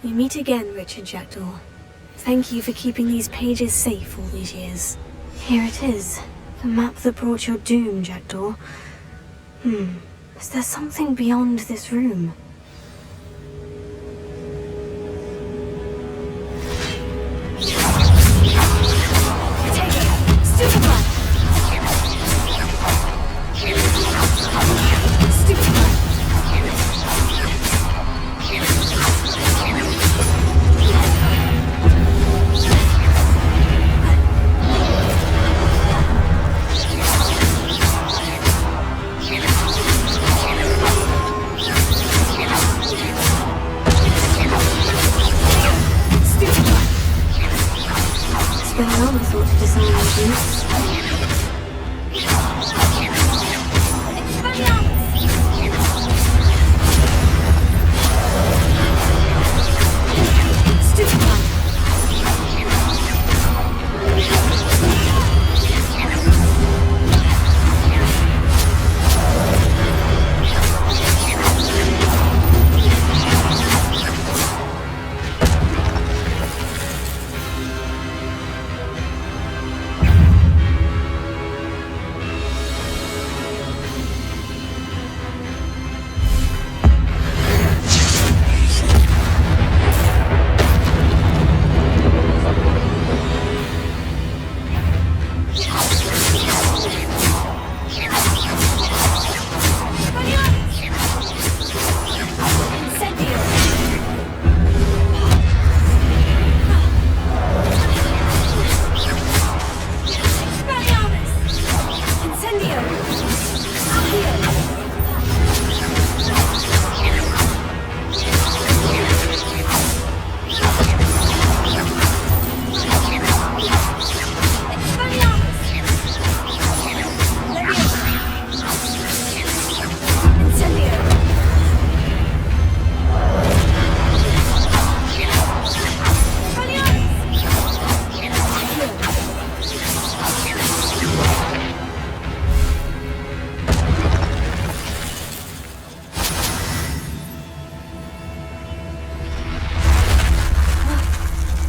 We meet again, Richard Jackdaw. Thank you for keeping these pages safe all these years. Here it is. The map that brought your doom, Jackdaw. Is there something beyond this room?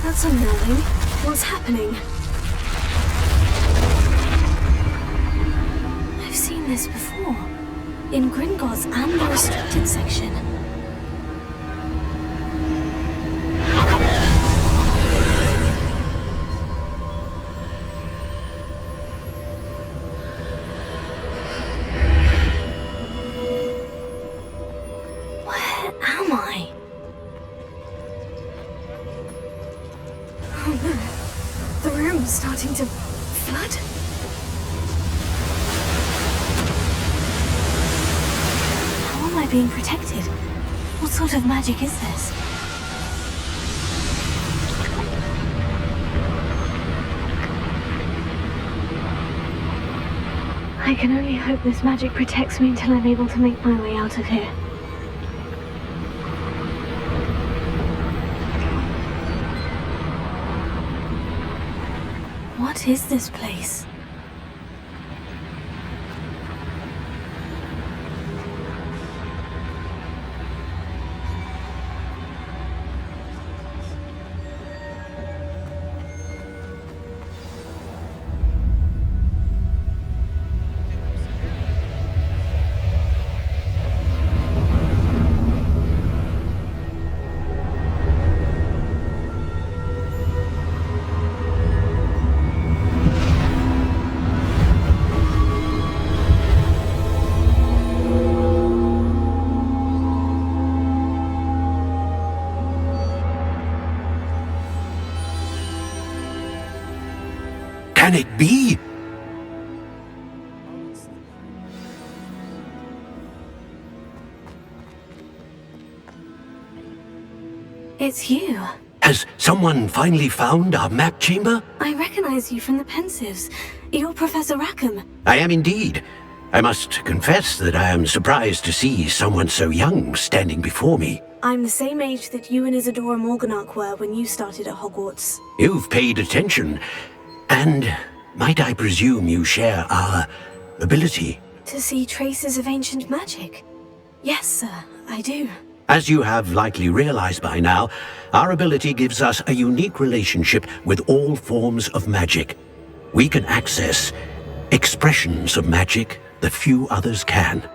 That's unnerving. What's happening? I've seen this before. In Gringotts and the restricted section. Where am I? Oh no. The room's starting to flood. How am I being protected? What sort of magic is this? I can only hope this magic protects me until I'm able to make my way out of here. What is this place? Can it be? It's you. Has someone finally found our map chamber? I recognize you from the Pensives. You're Professor Rackham. I am indeed. I must confess that I am surprised to see someone so young standing before me. I'm the same age that you and Isadora Morganach were when you started at Hogwarts. You've paid attention. And might I presume you share our ability? To see traces of ancient magic? Yes, sir, I do. As you have likely realized by now, our ability gives us a unique relationship with all forms of magic. We can access expressions of magic that few others can.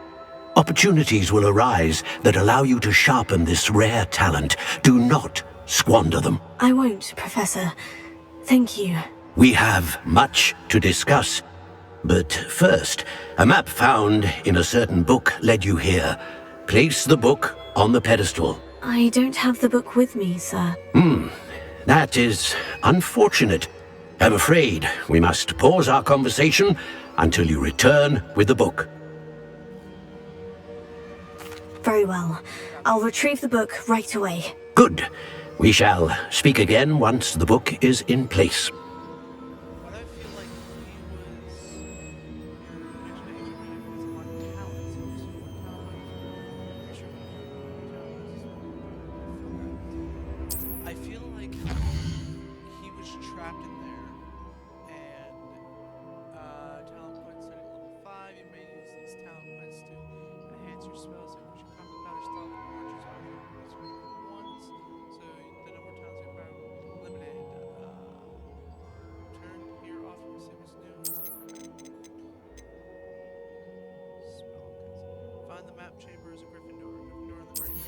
Opportunities will arise that allow you to sharpen this rare talent. Do not squander them. I won't, Professor. Thank you. We have much to discuss. But first, a map found in a certain book led you here. Place the book on the pedestal. I don't have the book with me, sir. That is unfortunate. I'm afraid we must pause our conversation until you return with the book. Very well. I'll retrieve the book right away. Good. We shall speak again once the book is in place. But I feel like I feel like he was trapped in there, and talent points starting at level 5. You may use these talent points to enhance your spells, like which combat powers, stealth, and archers are once. So the number of times you fire will be limited. Turn here off from the same as new. Spell. Find the map chamber as a Gryffindor. Gryffindor in the graveyard.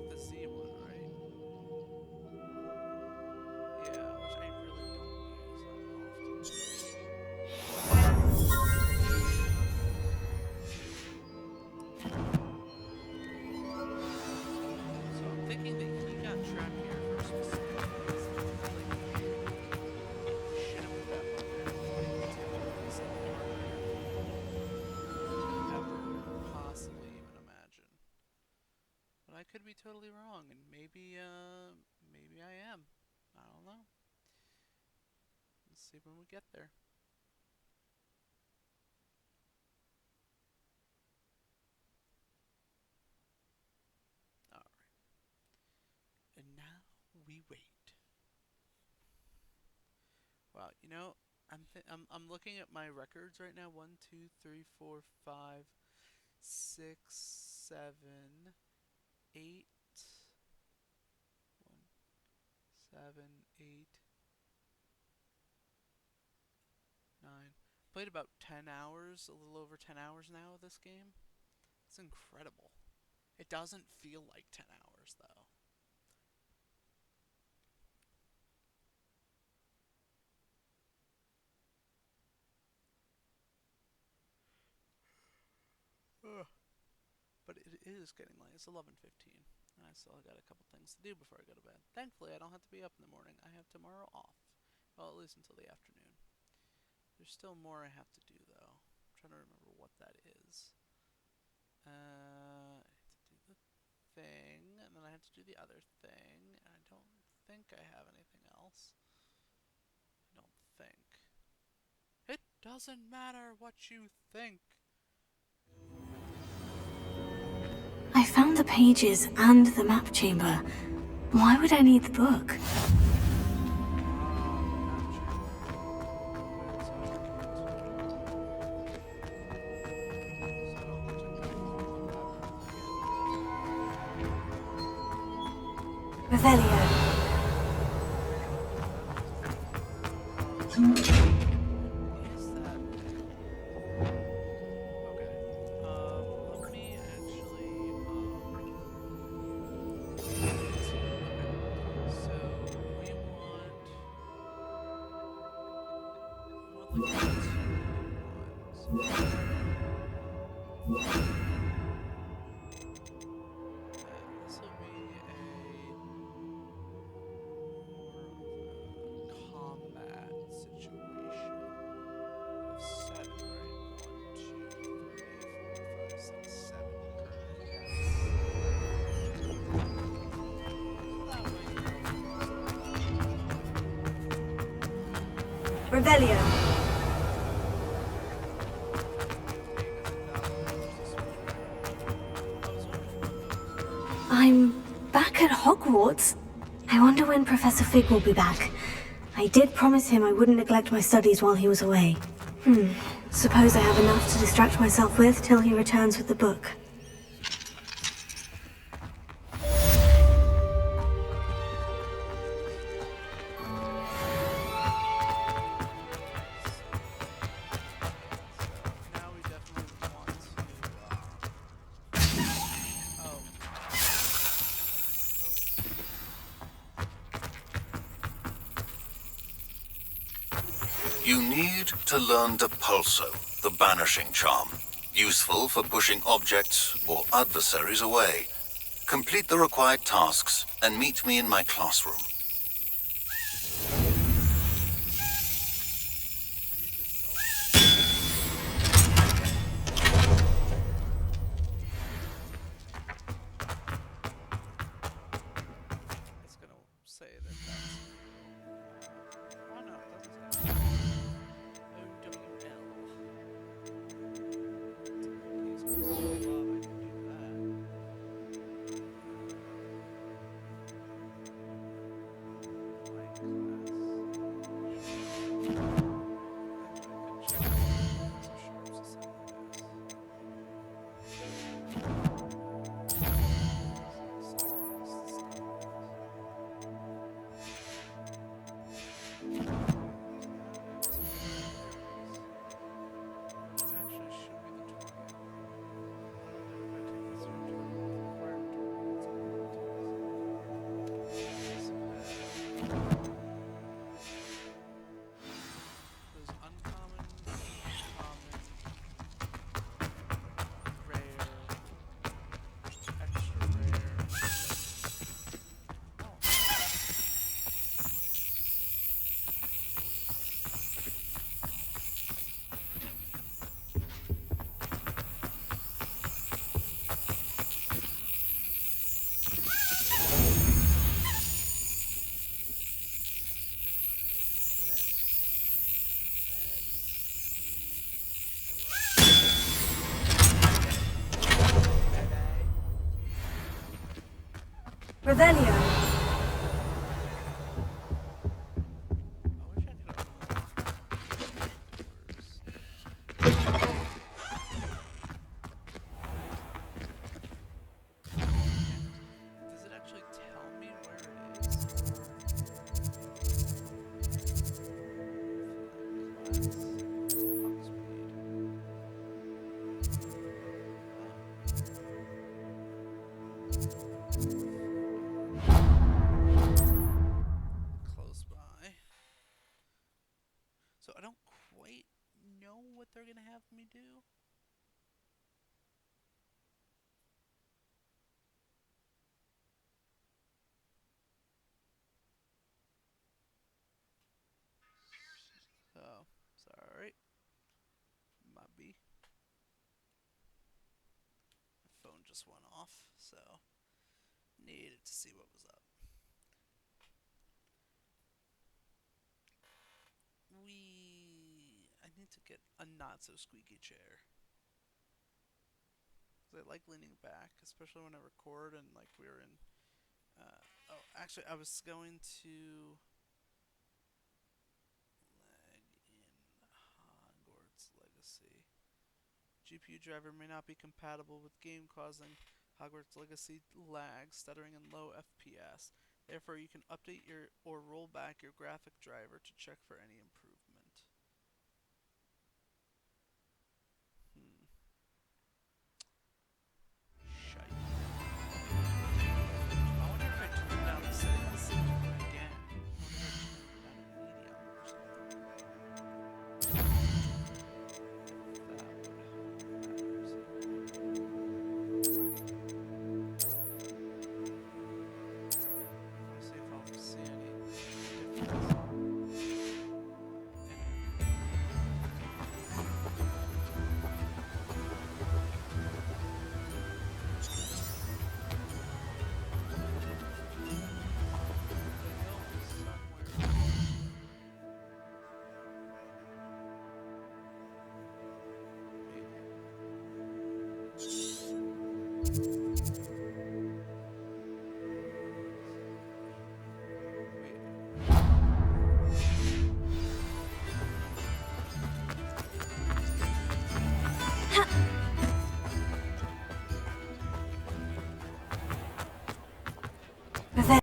like the Z one, right? Yeah, which I really don't use that often. So I'm thinking that he got trapped here for a specific reason. Like, we should have put that book there. Like, to release it harder than I could ever possibly even imagine. But I could be totally wrong, and maybe I am. I don't know. Let's see when we get there. Alright. And now we wait. Wow, you know, I'm looking at my records right now. 1, 2, 3, 4, 5, 6, 7, 8. 1, 7, 8, 9. Played about 10 hours, a little over 10 hours now of this game. It's incredible. It doesn't feel like 10 hours though. Ugh. But it is getting late. It's 11:15. And I still got a couple things to do before I go to bed. Thankfully, I don't have to be up in the morning. I have tomorrow off. Well, at least until the afternoon. There's still more I have to do, though. I'm trying to remember what that is. I have to do the thing, and then I have to do the other thing. And I don't think I have anything else. I don't think. It doesn't matter what you think. I found the pages and the map chamber. Why would I need the book? Revelio. Is that? Okay. Let me actually. So we want like 2 ones. This will be a combat situation of 7, right? 1, 2, 3, 4, 5, 6, 7 currently. Yes. Revelio. I'm back at Hogwarts. I wonder when Professor Fig will be back. I did promise him I wouldn't neglect my studies while he was away. Suppose I have enough to distract myself with till he returns with the book. Now we definitely want to. You need to learn the Pulso, the banishing charm. Useful for pushing objects or adversaries away. Complete the required tasks and meet me in my classroom. I need to sell. It's gonna say that that's. Oh no, it doesn't say. OWL. Please go so love, I can do that. Revelio. I wish I could Does it actually tell me where it is? Close by. So I don't quite know what they're gonna have me do. Oh, sorry. Might be. My phone just went off, so needed to see what was up. I need to get a not so squeaky chair. Cause I like leaning back, especially when I record and like we're in. Oh, actually, I was going to lag in Hogwarts Legacy. GPU driver may not be compatible with game causing Hogwarts Legacy lag, stuttering, and low FPS. Therefore, you can update or roll back your graphic driver to check for any improvement. Shite. I wonder if I turn down the settings again. I wonder if I turn down a medium or something. That would help matters. See if I'll see any difference. Revelio.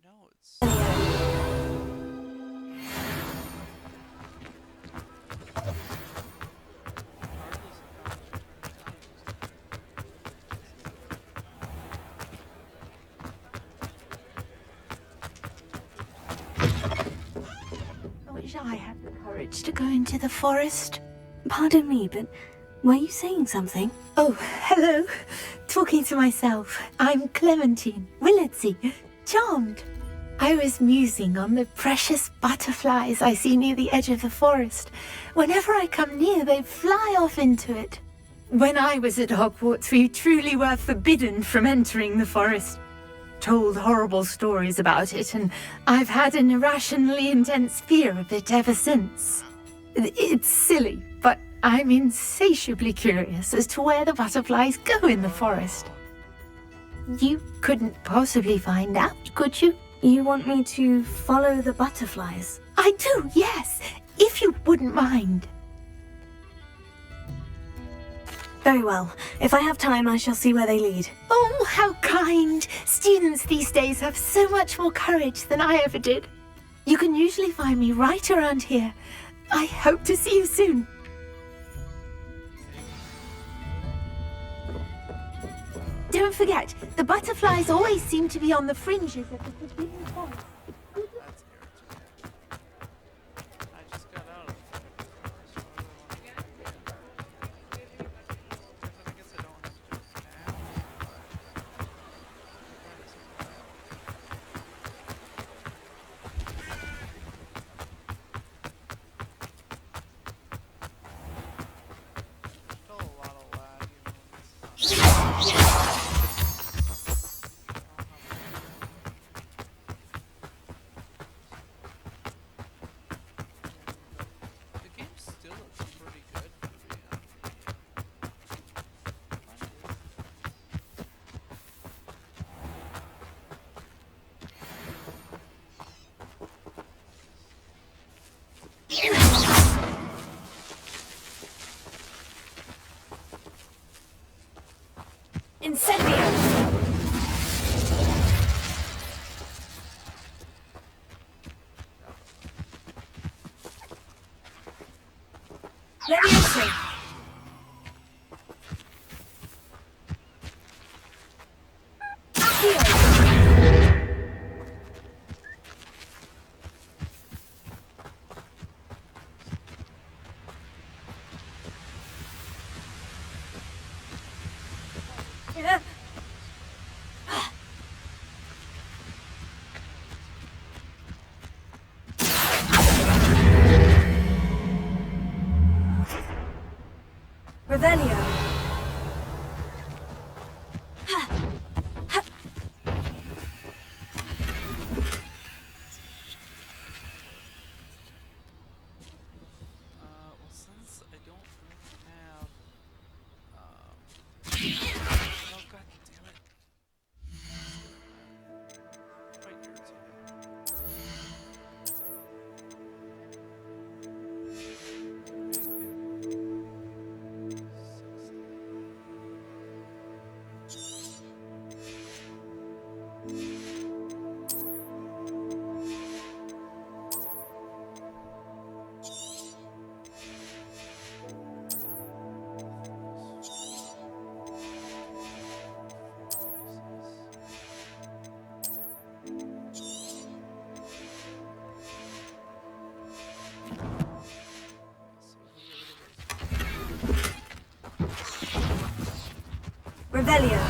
No, it's. I wish I had the courage to go into the forest. Pardon me, but were you saying something? Oh, hello. Talking to myself. I'm Clementine Willardsey, charmed. I was musing on the precious butterflies I see near the edge of the forest. Whenever I come near, they fly off into it. When I was at Hogwarts, we truly were forbidden from entering the forest. Told horrible stories about it, and I've had an irrationally intense fear of it ever since. It's silly, but I'm insatiably curious as to where the butterflies go in the forest. You couldn't possibly find out, could you? You want me to follow the butterflies? I do, yes, if you wouldn't mind. Very well. If I have time, I shall see where they lead. Oh, how kind! Students these days have so much more courage than I ever did. You can usually find me right around here. I hope to see you soon. Don't forget, the butterflies always seem to be on the fringes of the forbidden forest. That's irritating. I just got out of the forest. I guess I don't have to do it now. Still a lot of lag even when this is on. Leviosa! Revelio! Well, since I don't really have, oh god damn it. Quite irritating. Revelio!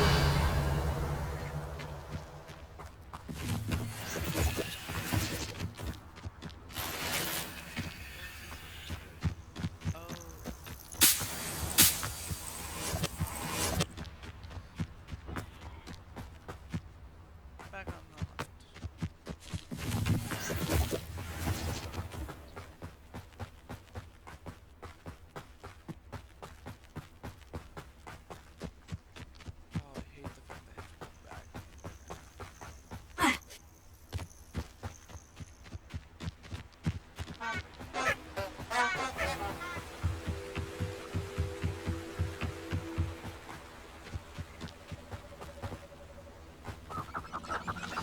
Back on the hunt. Oh, I hate the fact that I have to go back.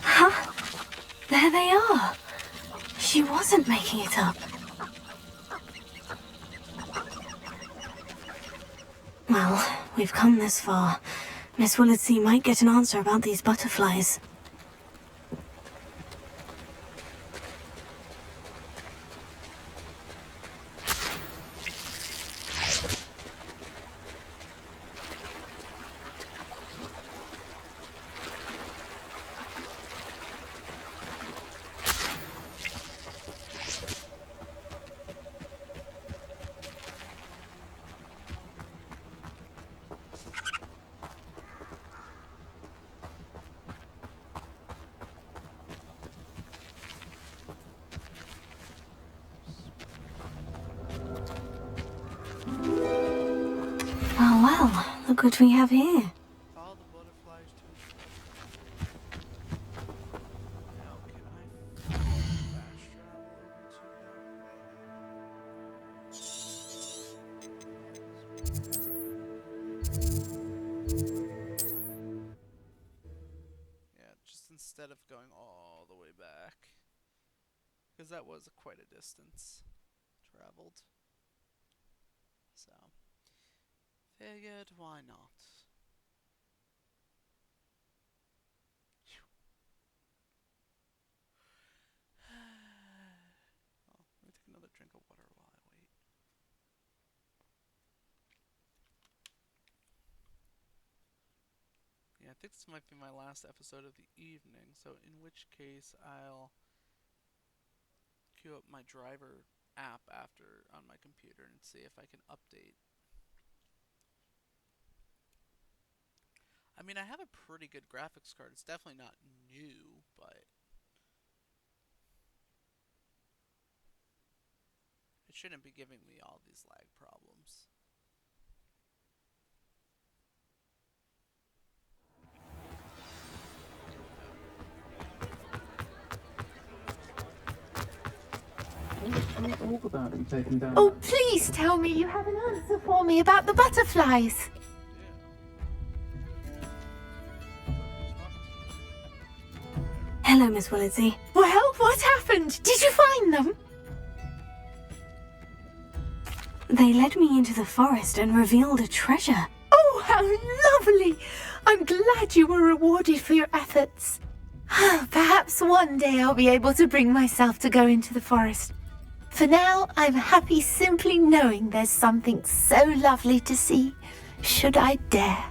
Huh? There they are. She wasn't making it up. Well, we've come this far. Miss Willardsey might get an answer about these butterflies. Oh well, look what we have here. Follow the butterflies to now can I fast travel over to yeah, just instead of going all the way back. Because that was quite a distance traveled. So figured why not? Well, let me take another drink of water while I wait. Yeah, I think this might be my last episode of the evening, so in which case I'll queue up my driver app after on my computer and see if I can update. I mean, I have a pretty good graphics card. It's definitely not new, but it shouldn't be giving me all these lag problems. Talk about him taking down. Oh, please tell me you have an answer for me about the butterflies. Hello, Miss Willardsey. Well, what happened? Did you find them? They led me into the forest and revealed a treasure. Oh, how lovely! I'm glad you were rewarded for your efforts. Perhaps one day I'll be able to bring myself to go into the forest. For now, I'm happy simply knowing there's something so lovely to see, should I dare.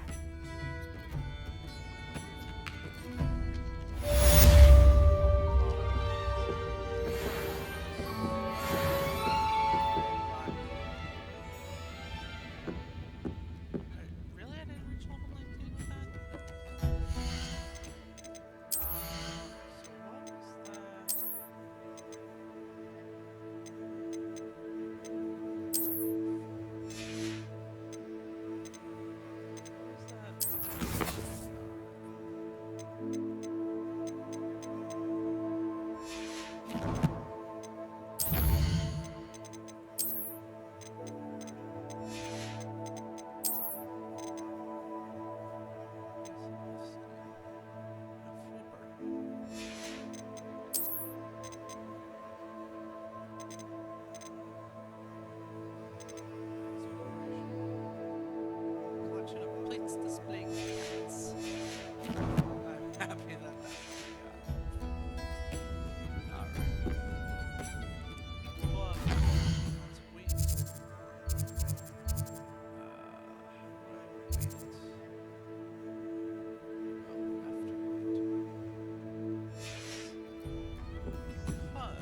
Really? I didn't reach level 19 with that? So what was collection of plates displaying cats. I'm happy that that's Alright. Well, let's wait. How do I wait?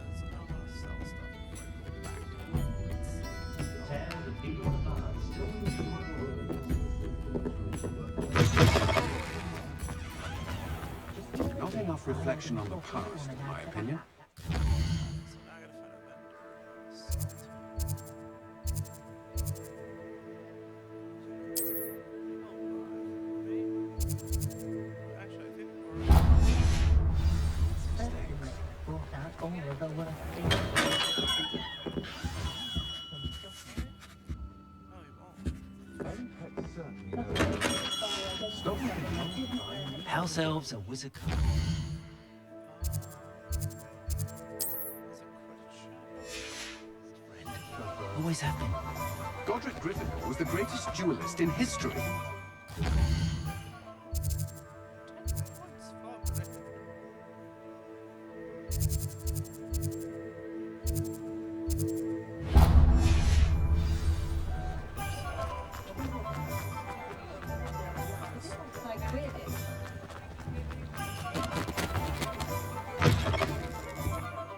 Because I want to sell stuff before I go back to Hogwarts. Not enough reflection on the past, in my opinion. So now I gotta find a vendor. Salt. Actually, I think House elves and wizard. Always have been. Godric Gryffindor was the greatest duelist in history.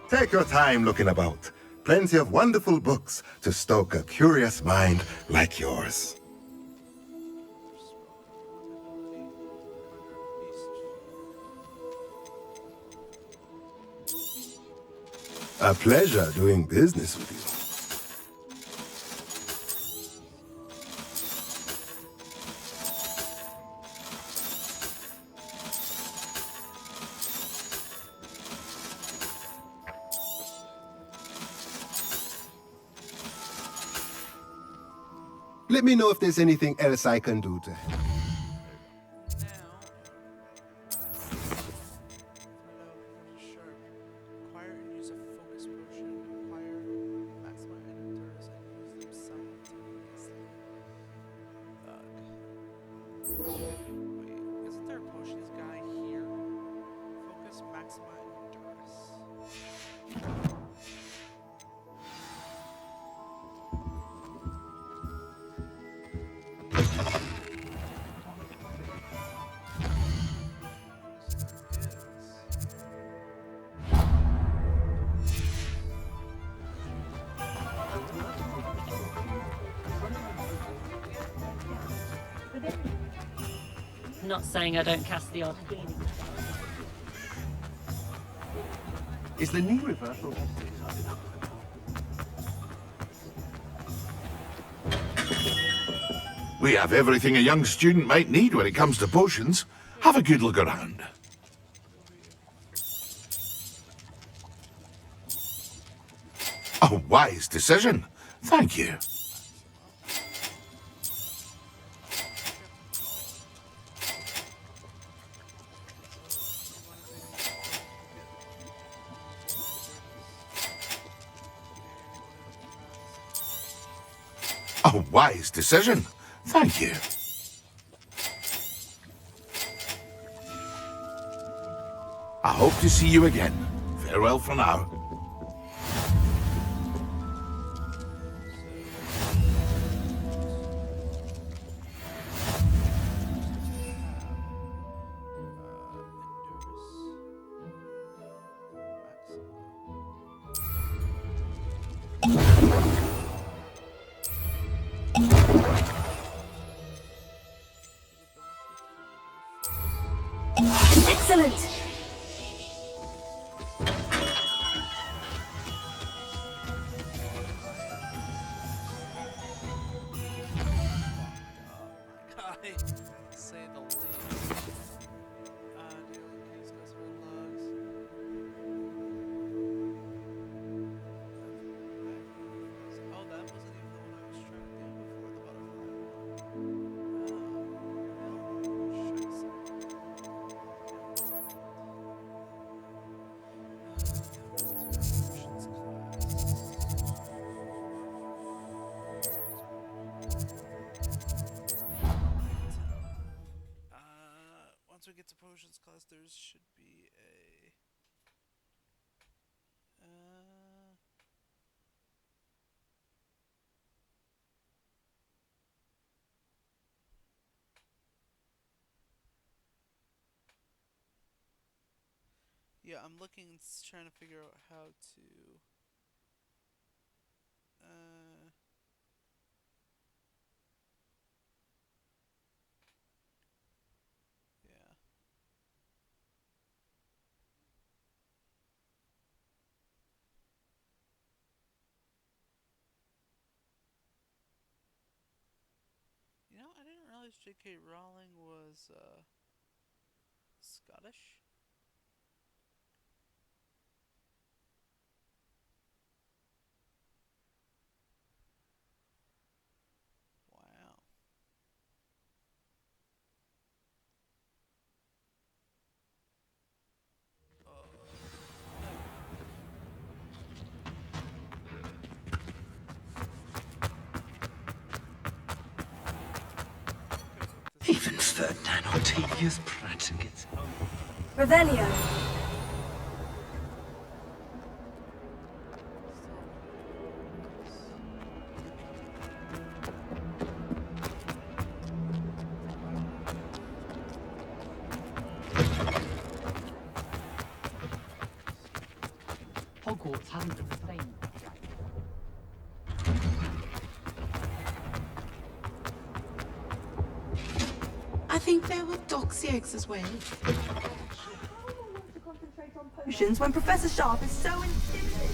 Take your time looking about. Plenty of wonderful books to stoke a curious mind like yours. A pleasure doing business with you. Let me know if there's anything else I can do to help. Acquire and use a focus potion. Acquire maximum endurance and use them simultaneously. Wait, isn't there a potions guy here? Focus maximum endurance. Not saying I don't cast the odd healing. Is the knee reversal? We have everything a young student might need when it comes to potions. Have a good look around. A wise decision. Thank you. A wise decision. Thank you. I hope to see you again. Farewell for now. Excellent! Guy, say the least. Dealing case customer logs. Oh, that wasn't even the one I was tracking down before, the butterfly once we get to potions class, there should be a yeah, I'm looking, trying to figure out how to yeah. You know, I didn't realize J.K. Rowling was Scottish. Wow. Even Ferdinand Octavius Pratt gets home. Revelio! Hogwarts hasn't been the same. I think there were doxy eggs as well. Potions when Professor Sharp is so intimidating.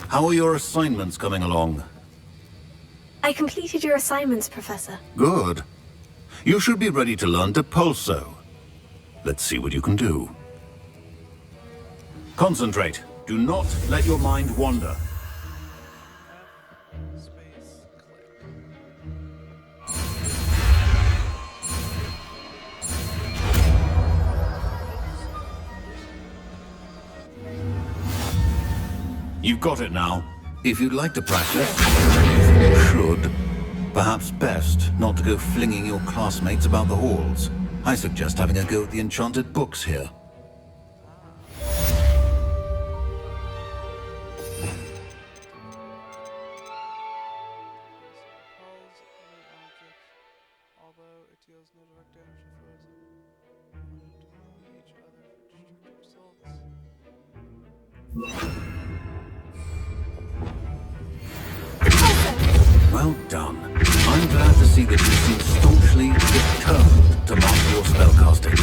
How are your assignments coming along? I completed your assignments, Professor. Good. You should be ready to learn Depulso. Let's see what you can do. Concentrate. Do not let your mind wander. Space click. You've got it now. If you'd like to practice, you should. Perhaps best not to go flinging your classmates about the halls. I suggest having a go at the enchanted books here. Although it deals no direct damage to foes, to each other for destructive results. Well done. I'm glad to see that you seem staunchly determined to master your spellcasting.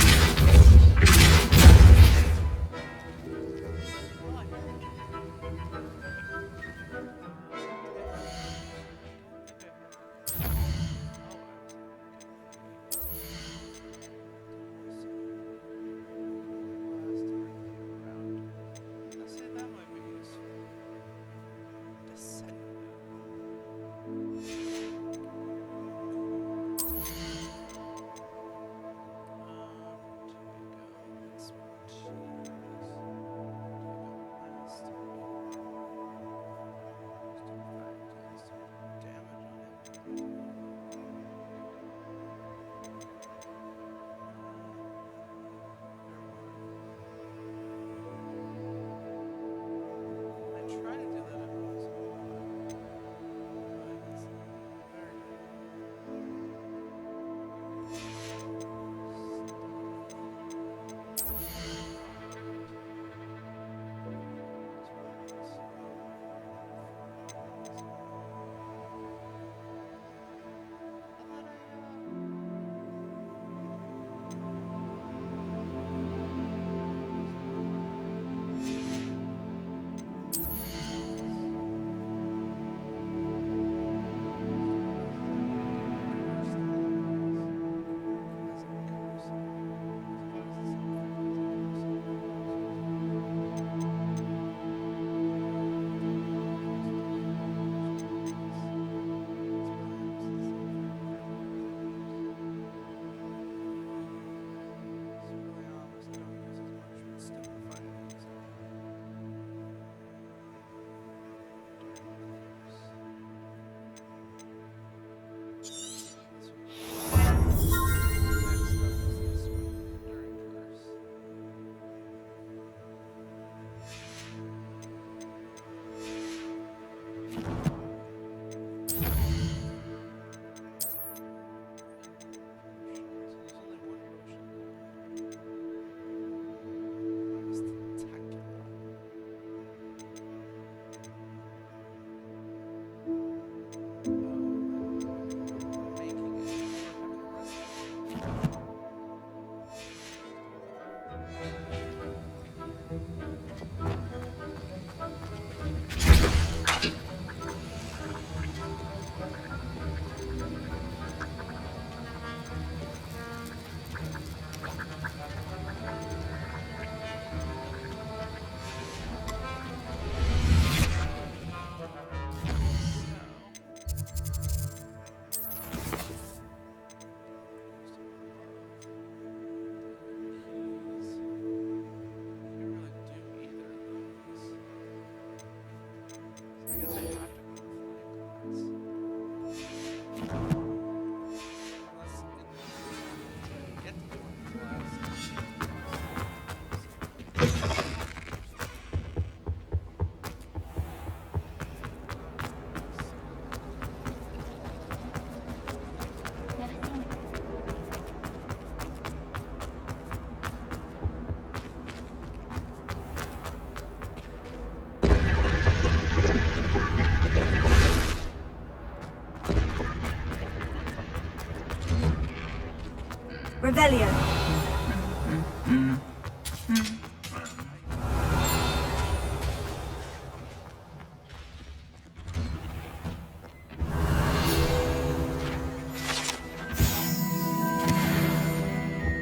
Revelio.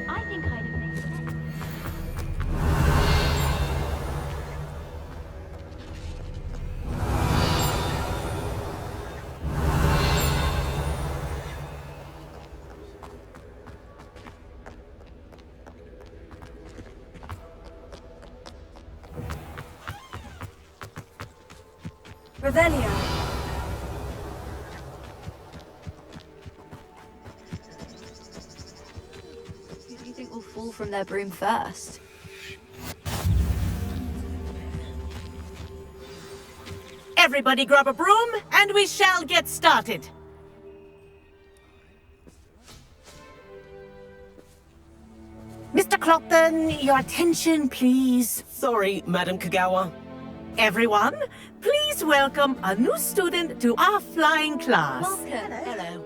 I think I'd have made sense. Revelio. Who do you think will fall from their broom first? Everybody grab a broom, and we shall get started. Mr. Clockton, your attention, please. Sorry, Madam Kagawa. Everyone, please welcome a new student to our flying class. Welcome. Hello.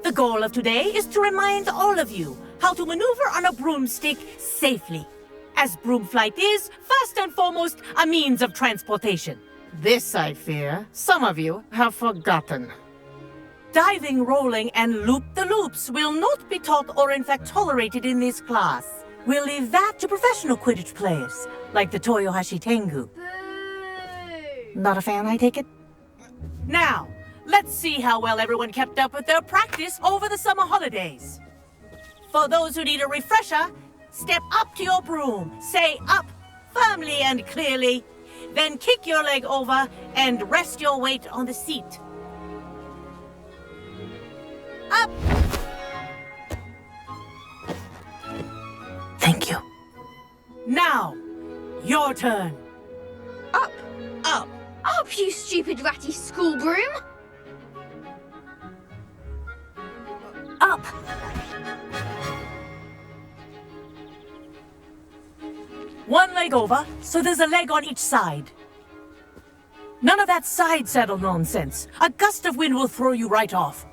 The goal of today is to remind all of you how to maneuver on a broomstick safely, as broom flight is, first and foremost, a means of transportation. This, I fear, some of you have forgotten. Diving, rolling, and loop-the-loops will not be taught or in fact tolerated in this class. We'll leave that to professional Quidditch players, like the Toyohashi Tengu. Not a fan, I take it? Now, let's see how well everyone kept up with their practice over the summer holidays. For those who need a refresher, step up to your broom, say up firmly and clearly, then kick your leg over and rest your weight on the seat. Up! Thank you. Now, your turn. Up! Up! Up, you stupid ratty school broom! Up! One leg over, so there's a leg on each side. None of that side saddle nonsense. A gust of wind will throw you right off.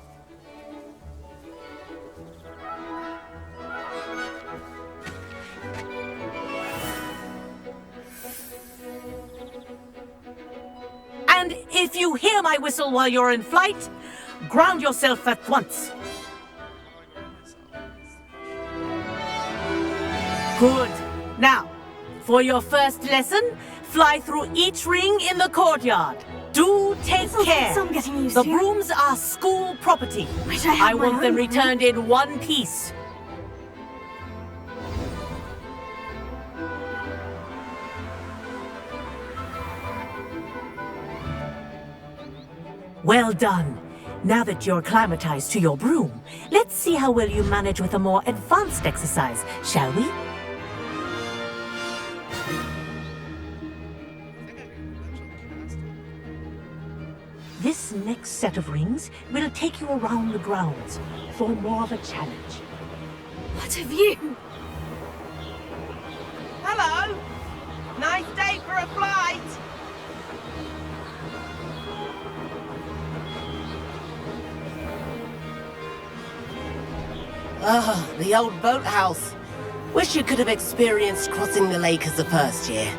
And if you hear my whistle while you're in flight, ground yourself at once. Good. Now, for your first lesson, fly through each ring in the courtyard. Do take care. I'm getting used The to. brooms are school property. Wish I had I my want them own returned in one piece. Well done. Now that you're acclimatized to your broom, let's see how well you manage with a more advanced exercise, shall we? This next set of rings will take you around the grounds for more of a challenge. What of you? Hello! Nice day for a flight! Ah, the old boathouse. Wish you could have experienced crossing the lake as a first year.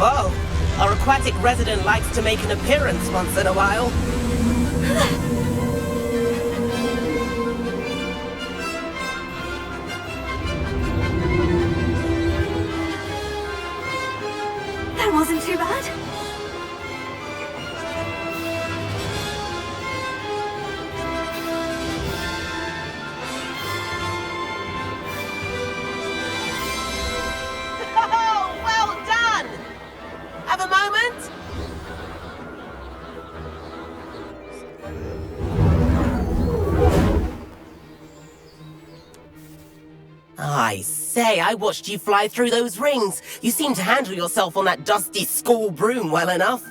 Whoa! Our aquatic resident likes to make an appearance once in a while. That wasn't too bad. Oh, well done! Have a moment? I say, I watched you fly through those rings. You seem to handle yourself on that dusty school broom well enough.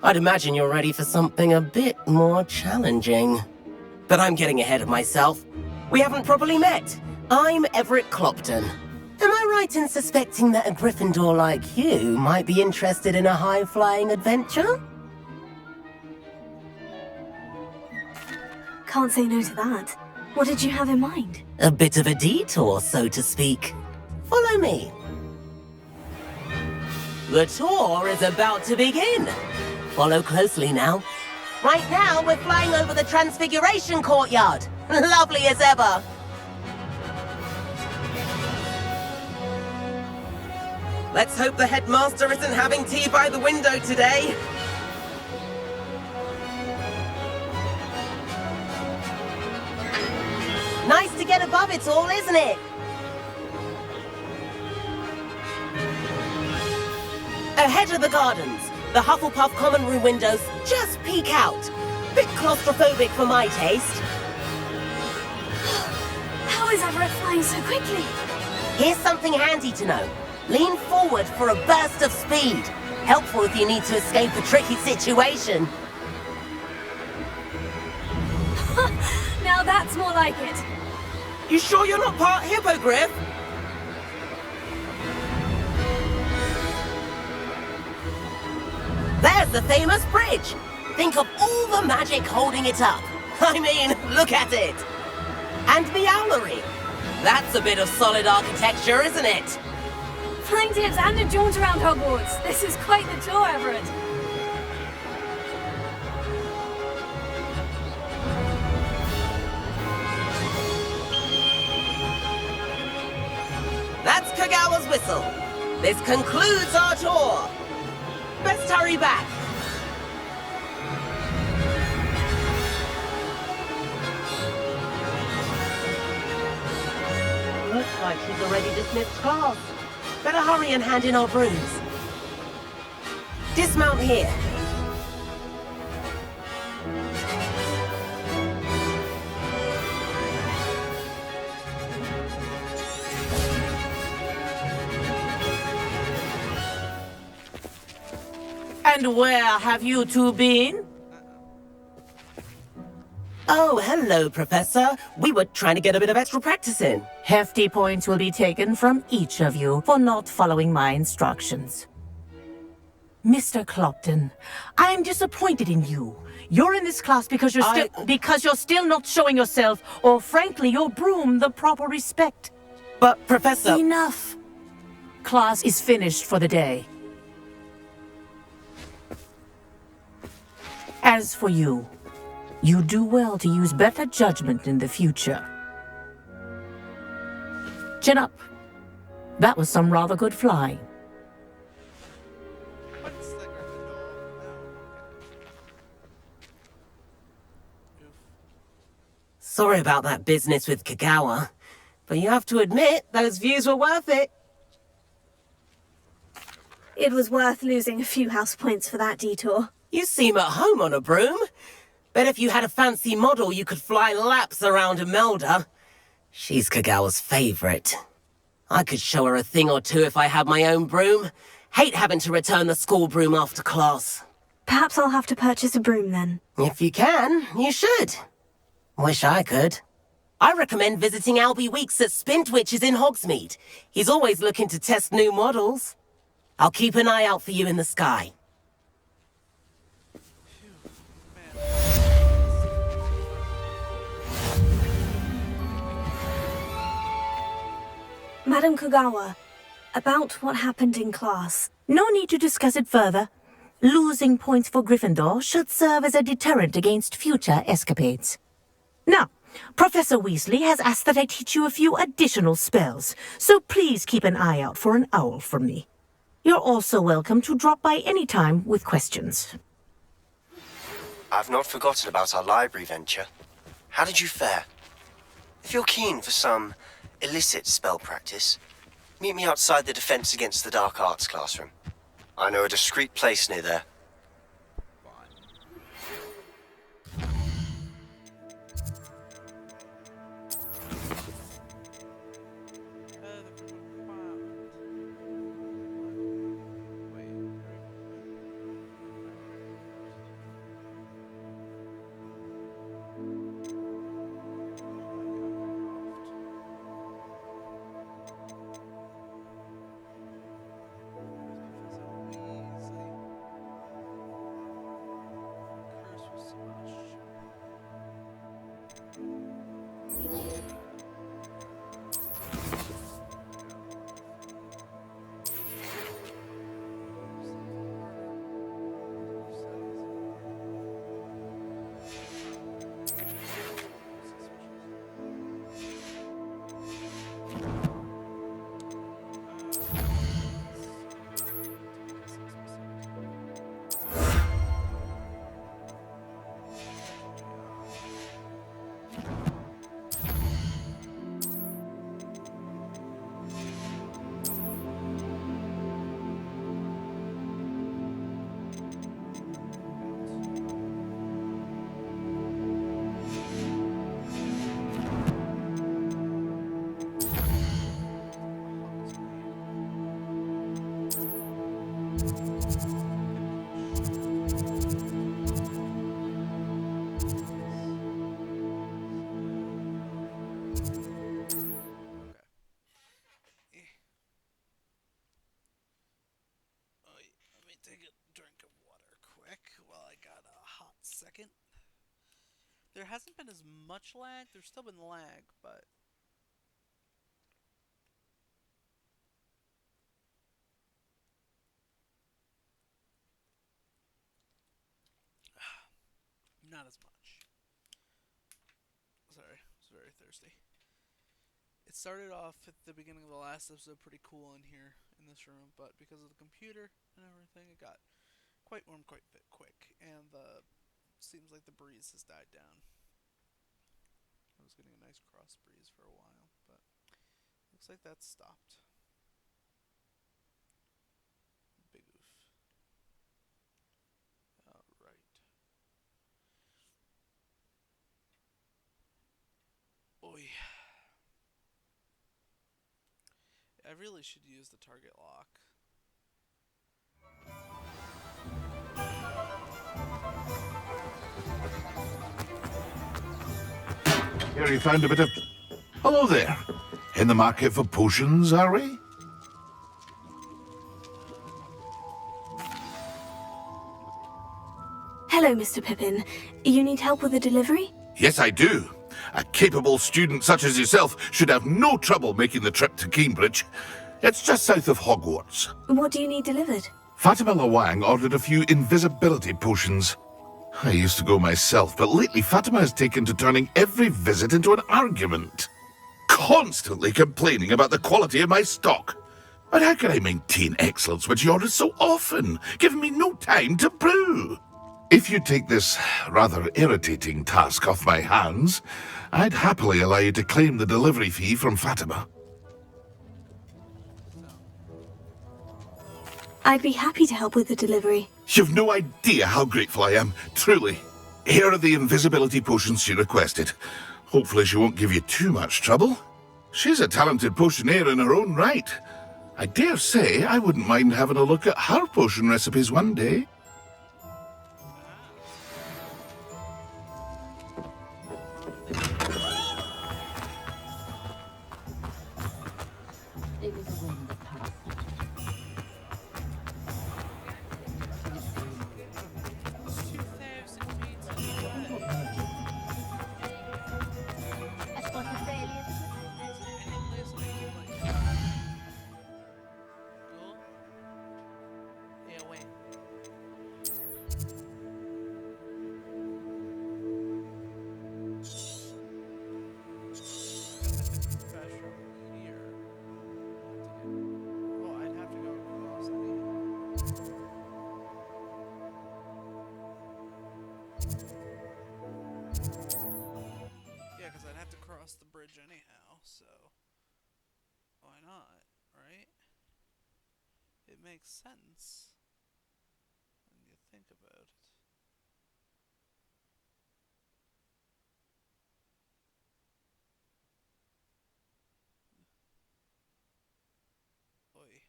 I'd imagine you're ready for something a bit more challenging. But I'm getting ahead of myself. We haven't properly met. I'm Everett Clopton. Am I right in suspecting that a Gryffindor like you might be interested in a high-flying adventure? Can't say no to that. What did you have in mind? A bit of a detour, so to speak. Follow me. The tour is about to begin. Follow closely now. Right now, we're flying over the Transfiguration Courtyard. Lovely as ever. Let's hope the headmaster isn't having tea by the window today. Nice to get above it all, isn't it? Ahead of the gardens, the Hufflepuff common room windows just peek out. Bit claustrophobic for my taste. How is Everett flying so quickly? Here's something handy to know. Lean forward for a burst of speed. Helpful if you need to escape a tricky situation. Now that's more like it. You sure you're not part hippogriff? There's the famous bridge. Think of all the magic holding it up. I mean, look at it. And the owlery. That's a bit of solid architecture, isn't it? Flying tips and a jaunt around Hogwarts. This is quite the tour, Everett. That's Kagawa's whistle. This concludes our tour. Best hurry back. Looks like she's already dismissed class. Better hurry and hand in our brooms. Dismount here. And where have you two been? Oh, hello, Professor. We were trying to get a bit of extra practice in. Hefty points will be taken from each of you for not following my instructions. Mr. Clopton, I am disappointed in you. You're in this class because you're still not showing yourself, or frankly, your broom, the proper respect. But, Professor... Enough. Class is finished for the day. As for you, you do well to use better judgment in the future. Chin up. That was some rather good flying. What's the Gryffindor? No. Sorry about that business with Kagawa, but you have to admit, those views were worth it. It was worth losing a few house points for that detour. You seem at home on a broom. Bet if you had a fancy model, you could fly laps around Imelda. She's Kagawa's favorite. I could show her a thing or two if I had my own broom. Hate having to return the school broom after class. Perhaps I'll have to purchase a broom then. If you can, you should. Wish I could. I recommend visiting Albie Weeks at Spintwitches in Hogsmeade. He's always looking to test new models. I'll keep an eye out for you in the sky. Madam Kagawa, about what happened in class. No need to discuss it further. Losing points for Gryffindor should serve as a deterrent against future escapades. Now, Professor Weasley has asked that I teach you a few additional spells, so please keep an eye out for an owl from me. You're also welcome to drop by any time with questions. I've not forgotten about our library venture. How did you fare? If you're keen for some illicit spell practice, meet me outside the Defense Against the Dark Arts classroom. I know a discreet place near there. Take a drink of water quick while I got a hot second. There hasn't been as much lag. There's still been lag, but not as much. Sorry, I was very thirsty. It started off at the beginning of the last episode pretty cool in here, in this room, but because of the computer and everything, it got quite warm quite quick, and seems like the breeze has died down. I was getting a nice cross breeze for a while, but looks like that's stopped. Big oof. Alright. Oi. I really should use the target lock. Here you found a bit of... Hello there. In the market for potions, are we? Hello, Mr. Pippin. You need help with a delivery? Yes, I do. A capable student such as yourself should have no trouble making the trip to Cambridge. It's just south of Hogwarts. What do you need delivered? Fatima Lawang ordered a few invisibility potions. I used to go myself, but lately Fatima has taken to turning every visit into an argument. Constantly complaining about the quality of my stock. But how can I maintain excellence when she orders so often, giving me no time to brew? If you take this rather irritating task off my hands, I'd happily allow you to claim the delivery fee from Fatima. I'd be happy to help with the delivery. You've no idea how grateful I am, truly. Here are the invisibility potions she requested. Hopefully she won't give you too much trouble. She's a talented potioneer in her own right. I dare say I wouldn't mind having a look at her potion recipes one day. The bridge anyhow, so why not, right? It makes sense when you think about it. Oi.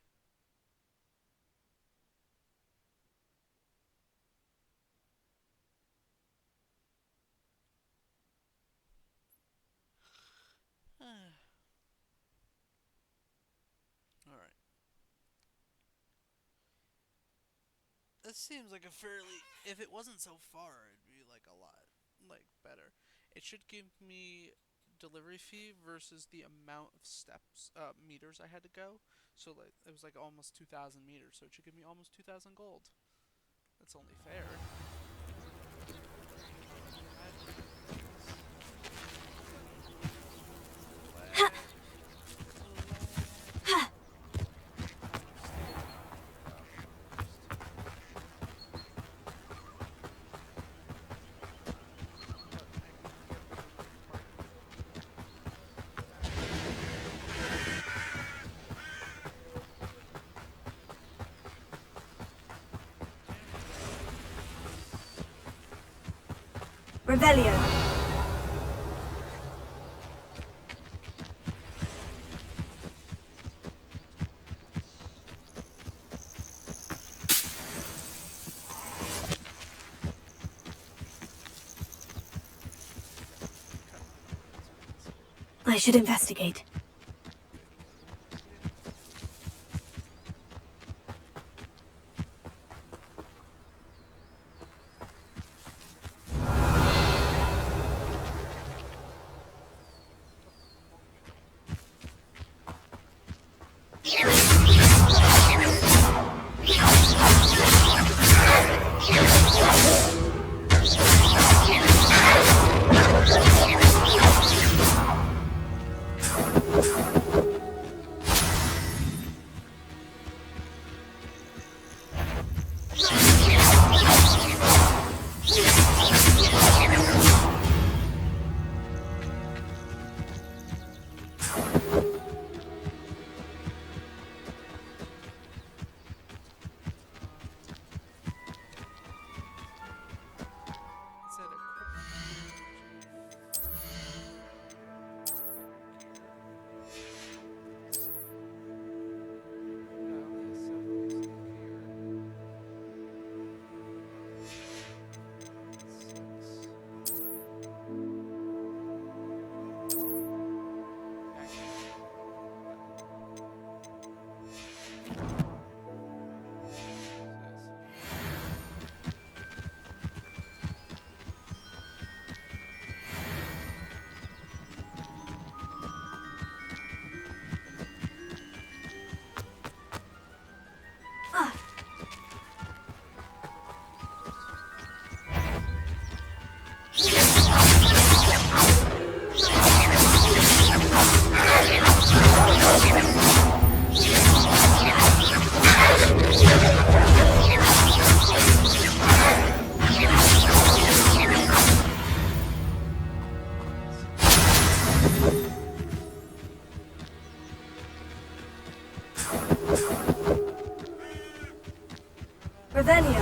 Alright. This seems like a fairly... If it wasn't so far, it'd be like a lot, like, better. it should give me delivery fee versus the amount of steps, meters I had to go. So like it was like almost 2,000 meters. So it should give me almost 2,000 gold. That's only fair. Revelio. I should investigate. Revelio.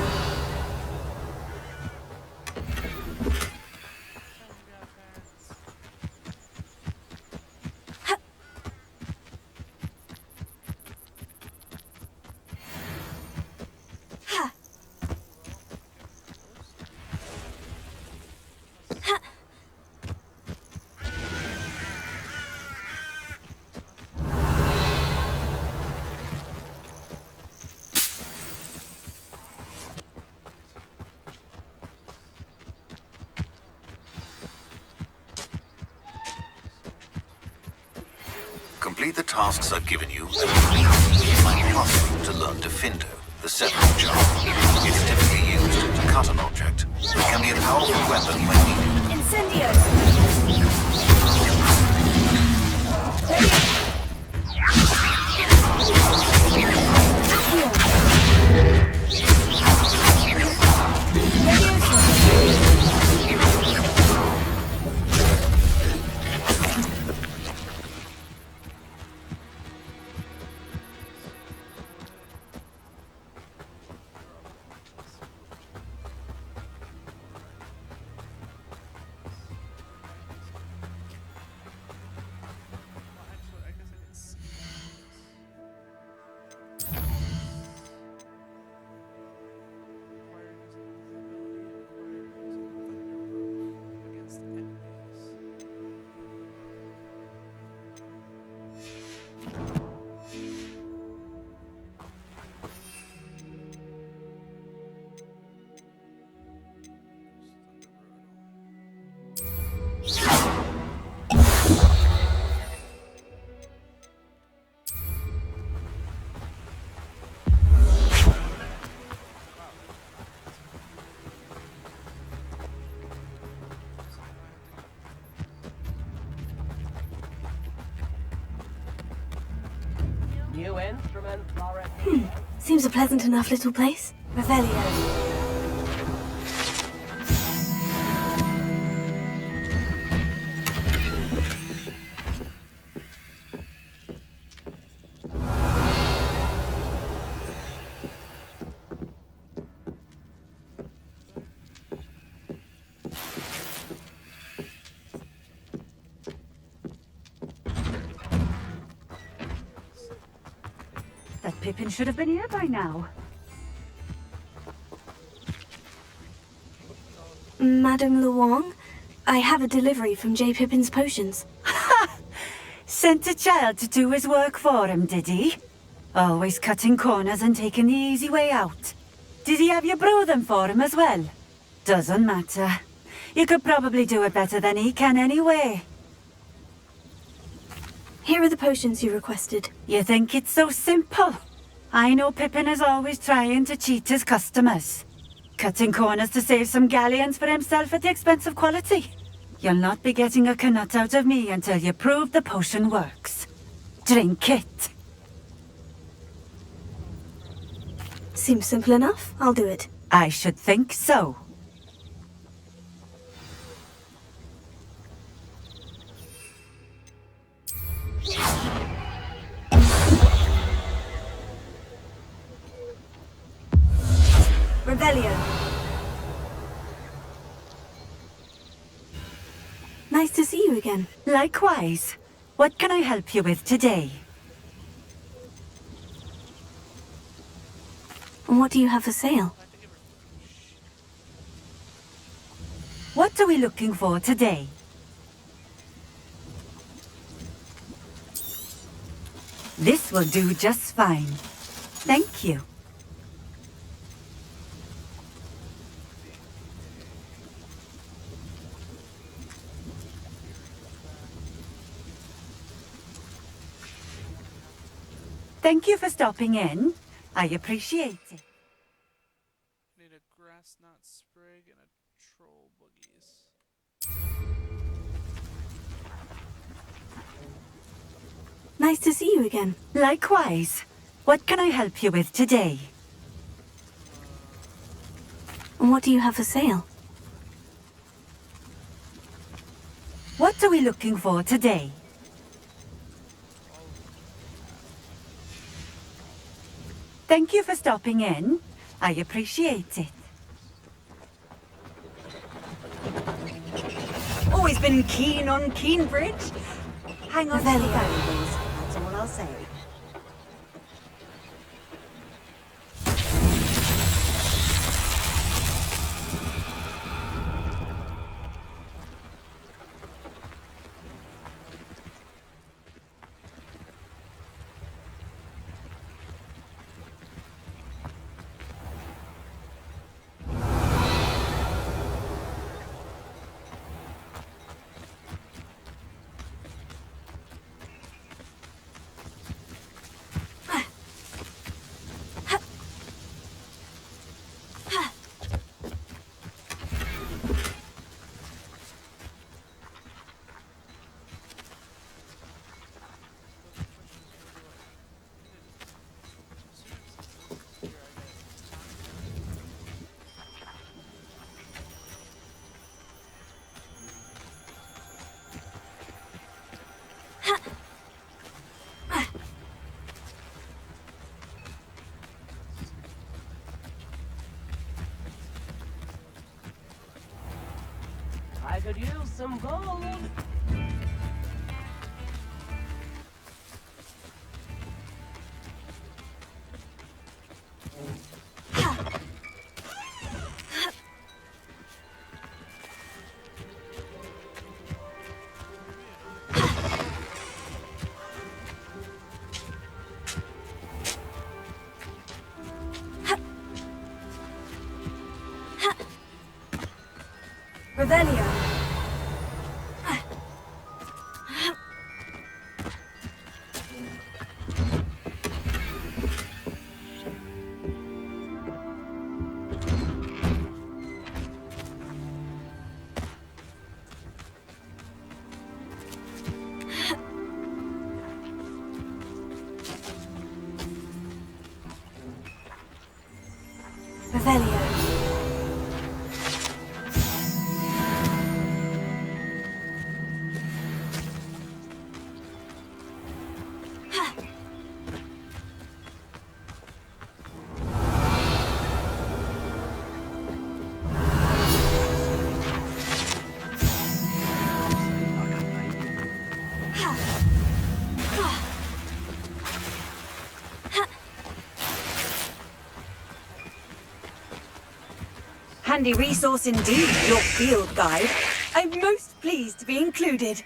Complete the tasks I've given you, and you might be possible to learn Defindo, the severing charm. It's typically used to cut an object. It can be a powerful weapon when needed. Incendio! Seems a pleasant enough little place. Revelio. That Pippin should have been here by now. Madame Luong, I have a delivery from J. Pippin's potions. Sent a child to do his work for him, did he? Always cutting corners and taking the easy way out. Did he have you brew them for him as well? Doesn't matter. You could probably do it better than he can anyway. Here are the potions you requested. You think it's so simple? I know Pippin is always trying to cheat his customers. Cutting corners to save some galleons for himself at the expense of quality. You'll not be getting a canut out of me until you prove the potion works. Drink it. Seems simple enough. I'll do it. I should think so. Revelio. Nice to see you again. Likewise. What can I help you with today? What do you have for sale? What are we looking for today? This will do just fine. Thank you. Thank you for stopping in. I appreciate it. Need a grass knot sprig and a troll boogies. Nice to see you again. Likewise. What can I help you with today? What do you have for sale? What are we looking for today? Thank you for stopping in. I appreciate it. Always been keen on Keenbridge. Hang on to the valuables, that's all I'll say. I could use some gold. Revelio. Revelio. Handy resource indeed, your field guide. I'm most pleased to be included.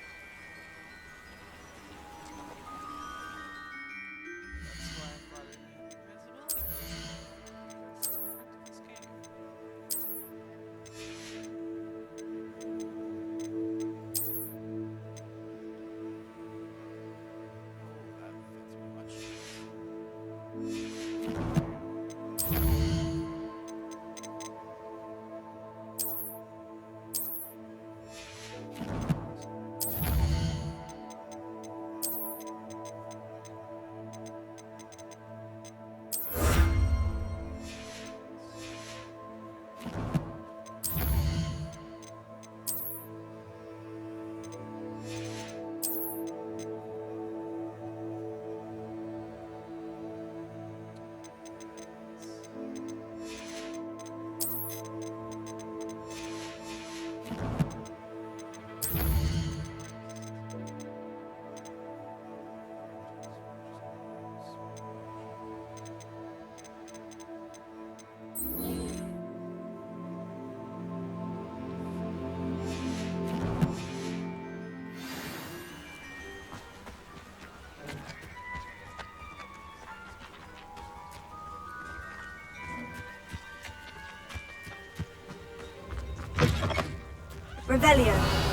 Revelio.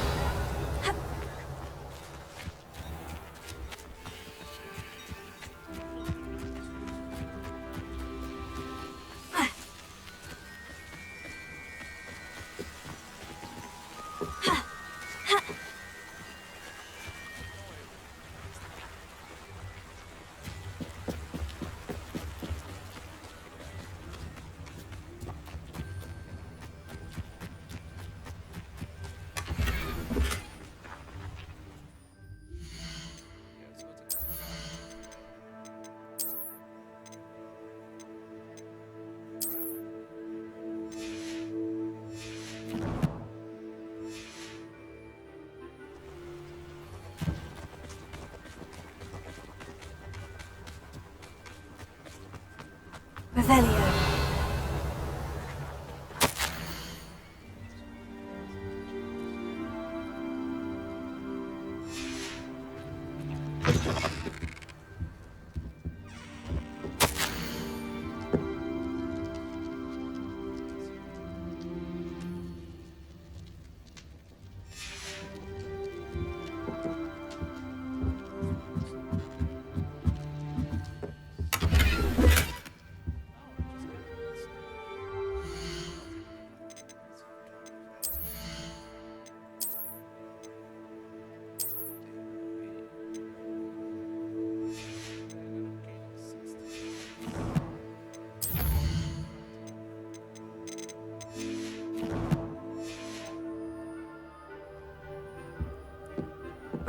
Revelio.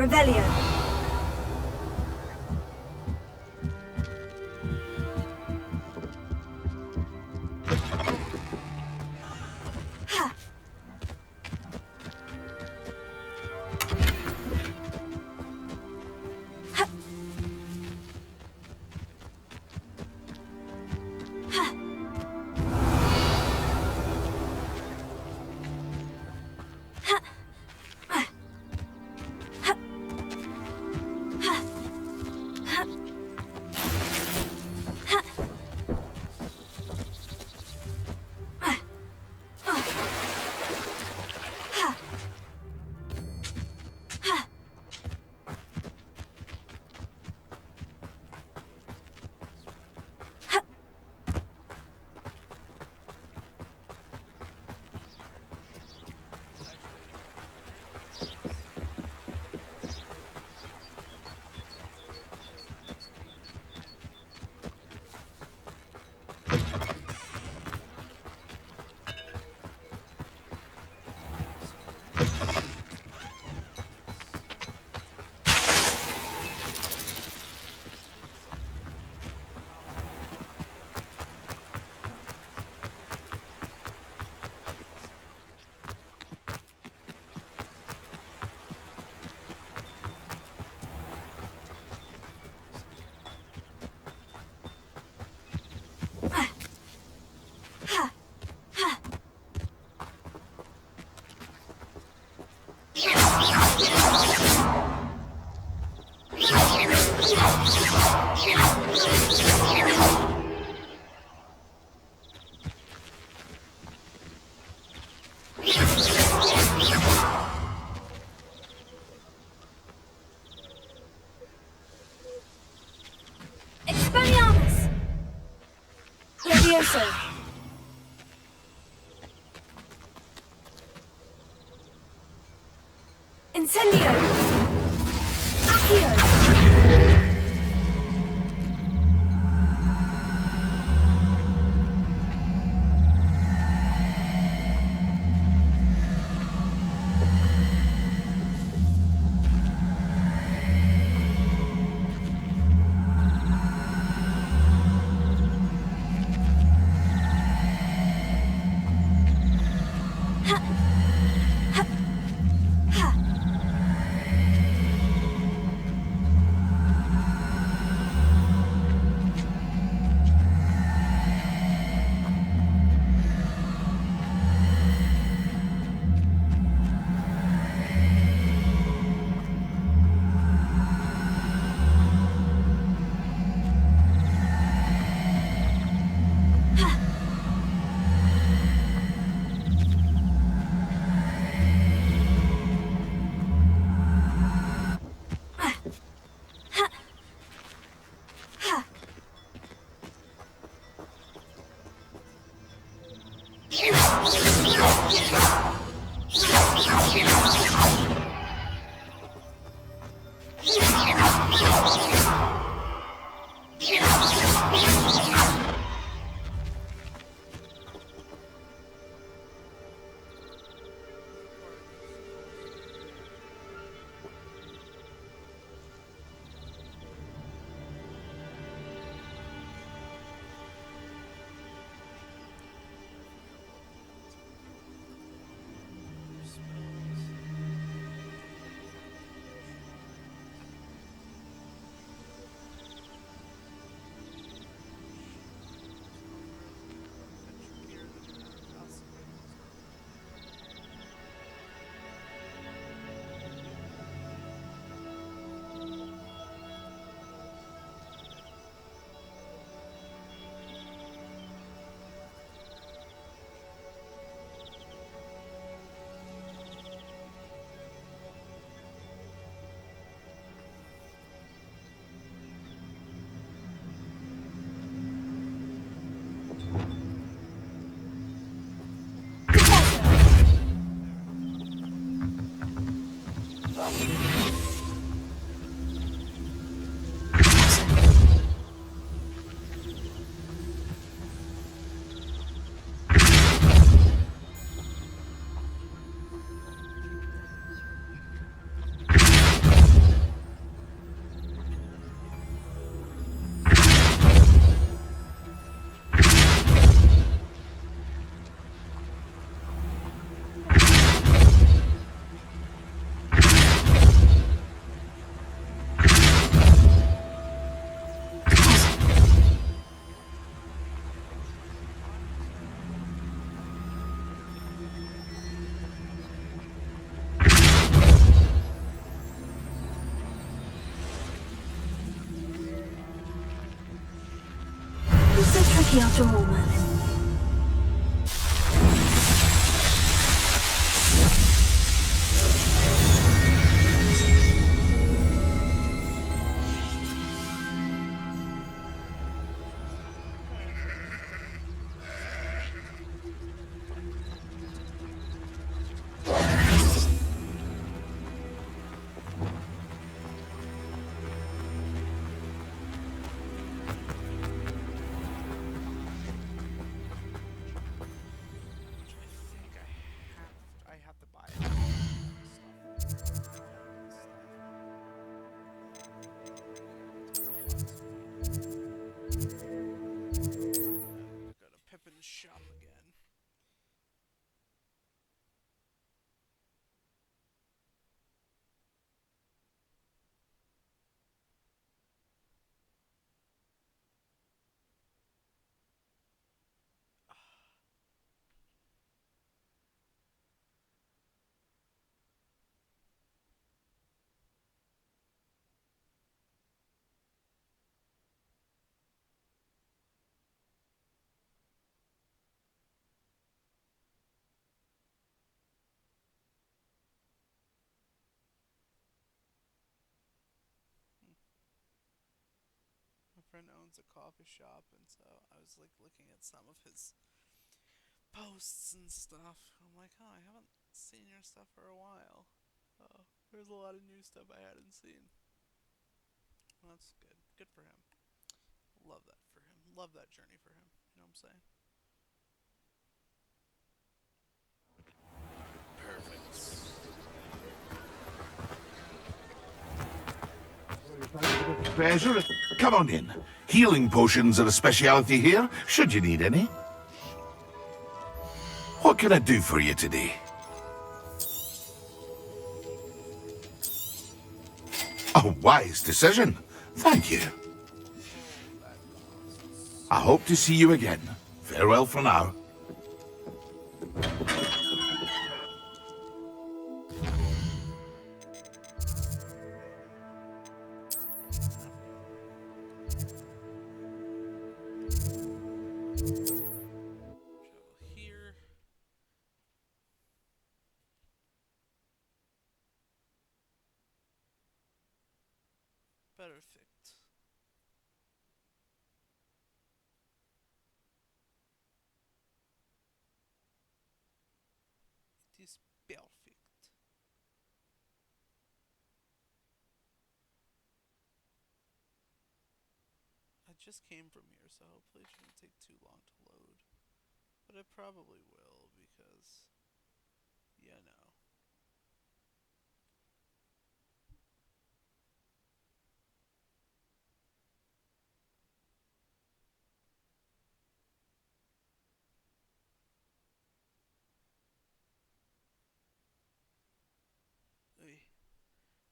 Revelio. Impulso! Incendio! Accio! Tricky after all, Merlin. friend owns a coffee shop, and so I was like looking at some of his posts and stuff. I'm like, oh, I haven't seen your stuff for a while. There's a lot of new stuff I hadn't seen. Well, that's good. Good for him. Love that for him. Love that journey for him. You know what I'm saying? Perfect. Treasure, come on in. Healing potions are a speciality here, should you need any. What can I do for you today? A wise decision. Thank you. I hope to see you again. Farewell for now. Perfect. It is perfect. I just came from here, so hopefully it shouldn't take too long to load. But it probably will, because, you know.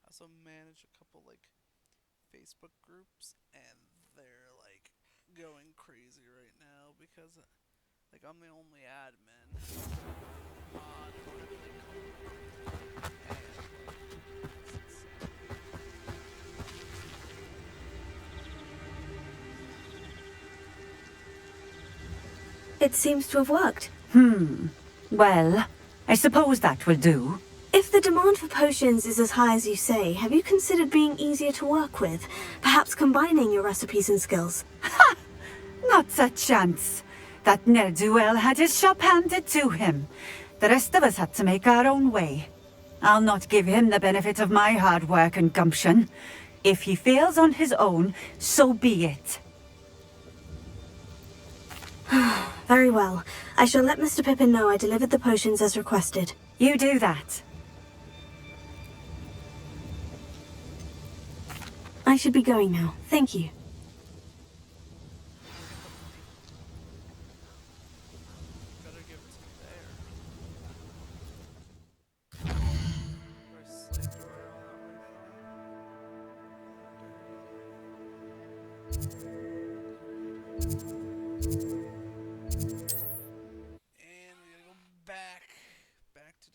I also manage a couple like Facebook groups, and they're like going crazy right now because like I'm the only admin on It seems to have worked. Well, I suppose that will do. If the demand for potions is as high as you say, have you considered being easier to work with? Perhaps combining your recipes and skills? Ha! Not a chance. That ne'er-do-well had his shop handed to him. The rest of us had to make our own way. I'll not give him the benefit of my hard work and gumption. If he fails on his own, so be it. Very well. I shall let Mr. Pippin know I delivered the potions as requested. You do that. I should be going now. Thank you.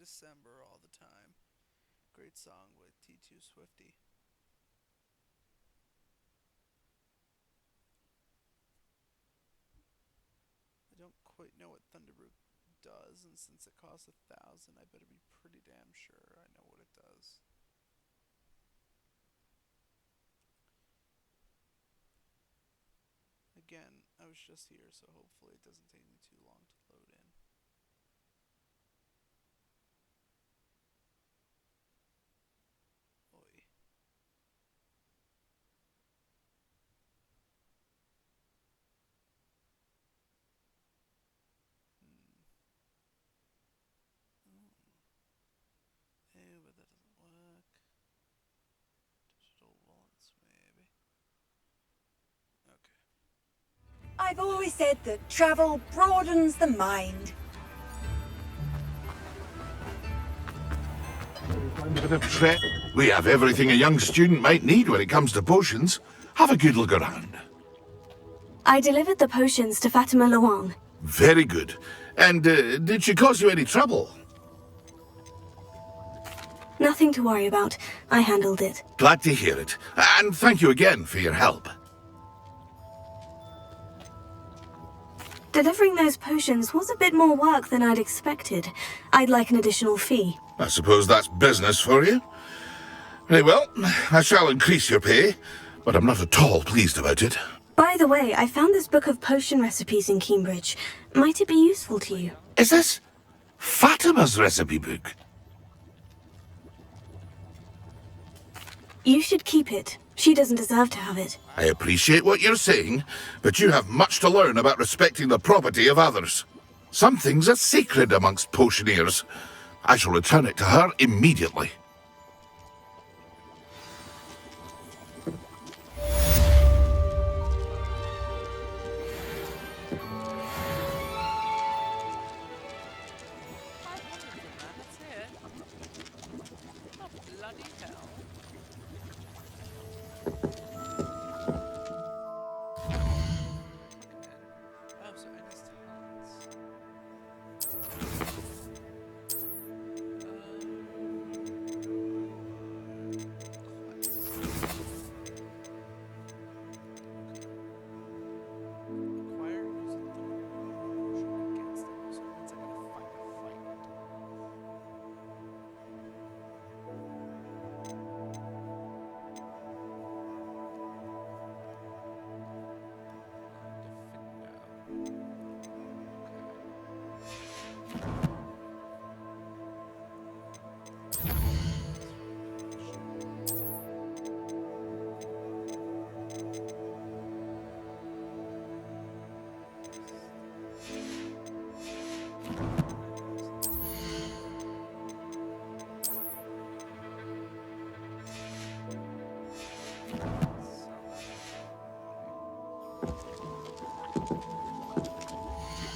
December all the time. Great song with T2 Swifty. I don't quite know what Thunderbrew does, and since it costs 1,000, I better be pretty damn sure I know what it does. Again, I was just here, so hopefully it doesn't take me too long to load in. But that doesn't work. Digital wallets, maybe. Okay. I've always said that travel broadens the mind. We have everything a young student might need when it comes to potions. Have a good look around. I delivered the potions to Fatima Luang. Very good. And did she cause you any trouble? Nothing to worry about. I handled it. Glad to hear it. And thank you again for your help. Delivering those potions was a bit more work than I'd expected. I'd like an additional fee. I suppose that's business for you. Very well, I shall increase your pay, but I'm not at all pleased about it. By the way, I found this book of potion recipes in Cambridge. Might it be useful to you? Is this Fatima's recipe book? You should keep it. She doesn't deserve to have it. I appreciate what you're saying, but you have much to learn about respecting the property of others. Some things are sacred amongst potioneers. I shall return it to her immediately.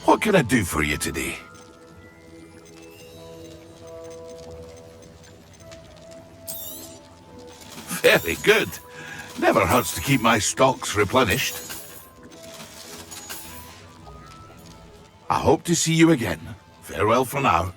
What can I do for you today? Very good. Never hurts to keep my stocks replenished. I hope to see you again. Farewell for now.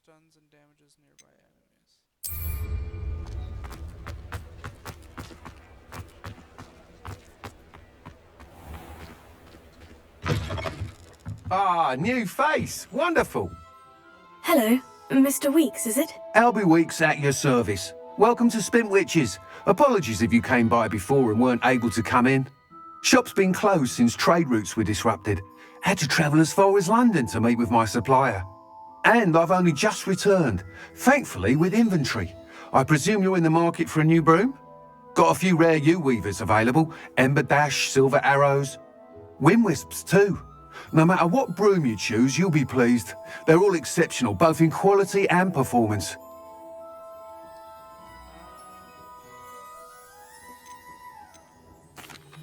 Stuns and damages nearby enemies. Ah, new face. Wonderful. Hello, Mr. Weeks, is it? Albie Weeks at your service. Welcome to Spintwitches. Apologies if you came by before and weren't able to come in. Shop's been closed since trade routes were disrupted. Had to travel as far as London to meet with my supplier. And I've only just returned, thankfully with inventory. I presume you're in the market for a new broom? Got a few rare yew-weavers available, Ember Dash, Silver Arrows. Wind-wisps too. No matter what broom you choose, you'll be pleased. They're all exceptional, both in quality and performance.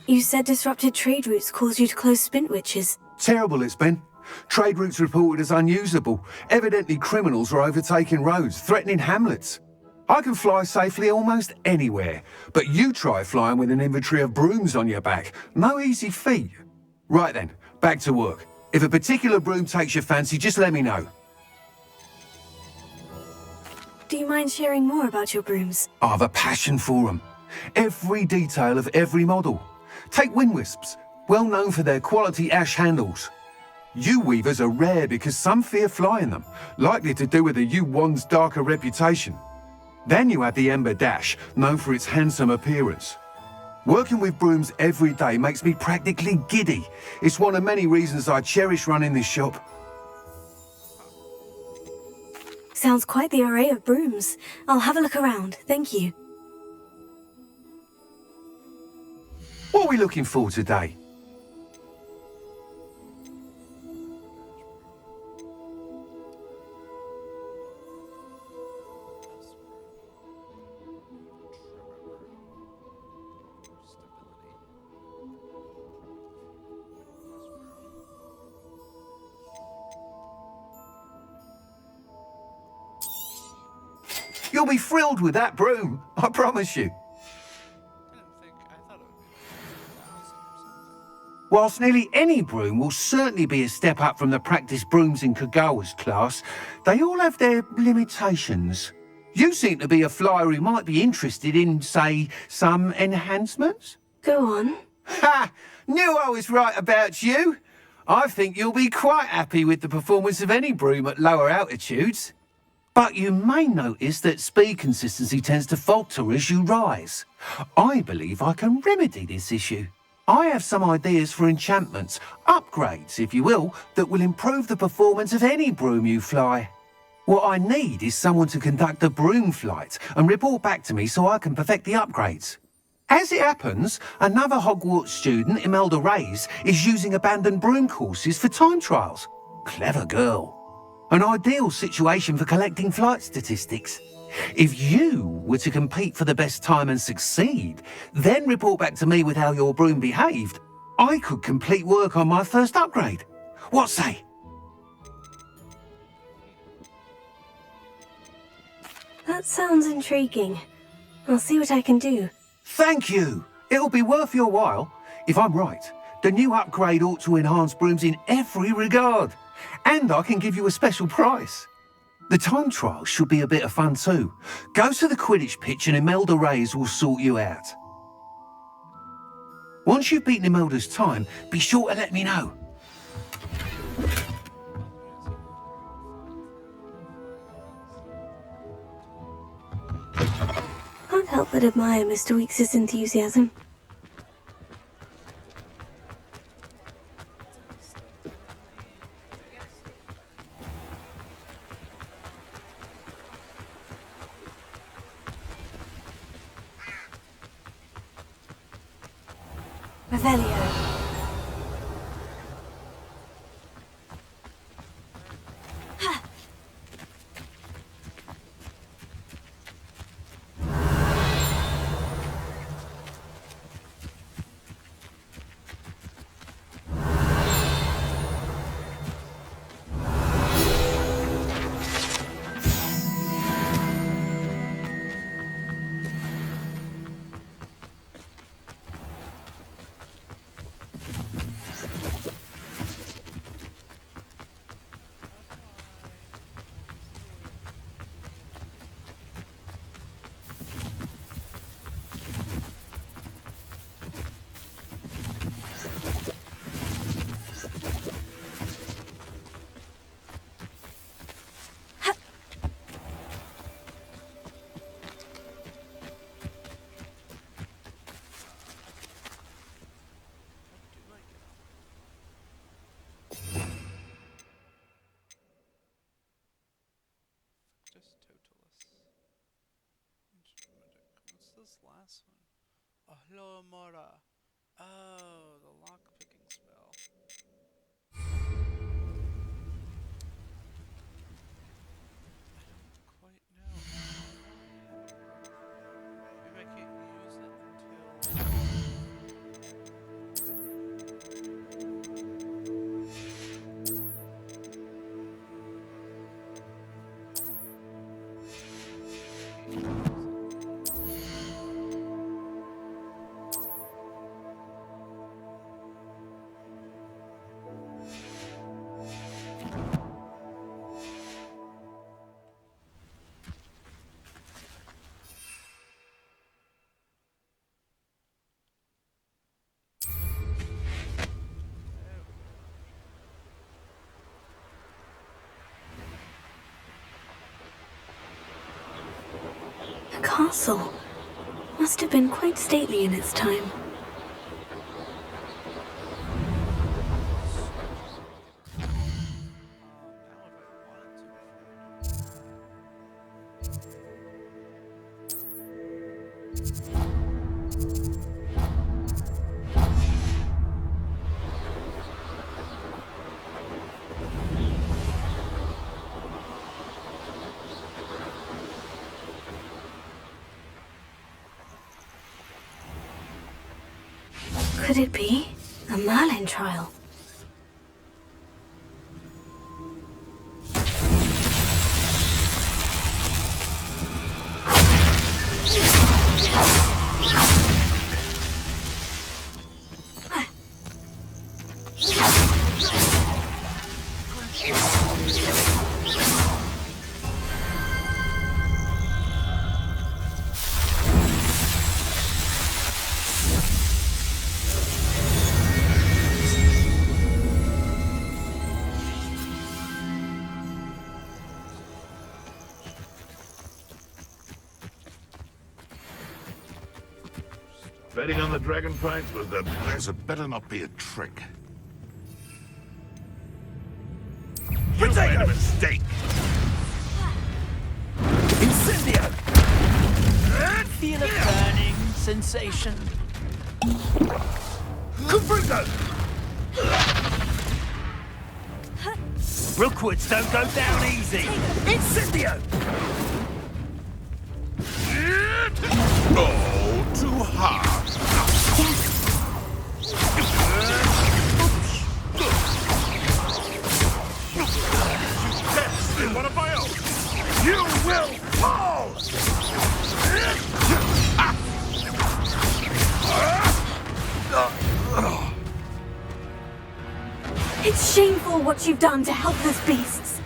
You said disrupted trade routes caused you to close Spintwitches. Terrible it's been. Trade routes reported as unusable. Evidently criminals are overtaking roads, threatening hamlets. I can fly safely almost anywhere, but you try flying with an inventory of brooms on your back. No easy feat. Right then, back to work. If a particular broom takes your fancy, just let me know. Do you mind sharing more about your brooms? I have a passion for them. Every detail of every model. Take Wind-wisps, well known for their quality ash handles. Yew-weavers are rare because some fear flying them, likely to do with the yew-wand's darker reputation. Then you have the Ember Dash, known for its handsome appearance. Working with brooms every day makes me practically giddy. It's one of many reasons I cherish running this shop. Sounds quite the array of brooms. I'll have a look around, thank you. What are we looking for today? You'll be thrilled with that broom, I promise you. Whilst nearly any broom will certainly be a step up from the practice brooms in Kagawa's class, they all have their limitations. You seem to be a flyer who might be interested in, say, some enhancements? Go on. Ha! Knew I was right about you. I think you'll be quite happy with the performance of any broom at lower altitudes. But you may notice that speed consistency tends to falter as you rise. I believe I can remedy this issue. I have some ideas for enchantments, upgrades if you will, that will improve the performance of any broom you fly. What I need is someone to conduct a broom flight and report back to me so I can perfect the upgrades. As it happens, another Hogwarts student, Imelda Reyes, is using abandoned broom courses for time trials. Clever girl. An ideal situation for collecting flight statistics. If you were to compete for the best time and succeed, then report back to me with how your broom behaved, I could complete work on my first upgrade. What say? That sounds intriguing. I'll see what I can do. Thank you. It'll be worth your while. If I'm right, the new upgrade ought to enhance brooms in every regard. And I can give you a special price. The time trial should be a bit of fun too. Go to the Quidditch pitch and Imelda Reyes will sort you out. Once you've beaten Imelda's time, be sure to let me know. Can't help but admire Mr. Weekes' enthusiasm. Revelio. What's this last one? Ahlomora. Oh, the lock-picking spell. I don't quite know. Maybe I can't use it until... The castle must have been quite stately in its time. Could it be a Merlin trial? Betting on the dragon fight was the best. It better not be a trick. You made a mistake. Incendio! Feel a burning sensation. Confringo! Brookwoods don't go down easy. Incendio! Oh, too hard. In one of my own. You will fall! It's shameful what you've done to helpless beasts.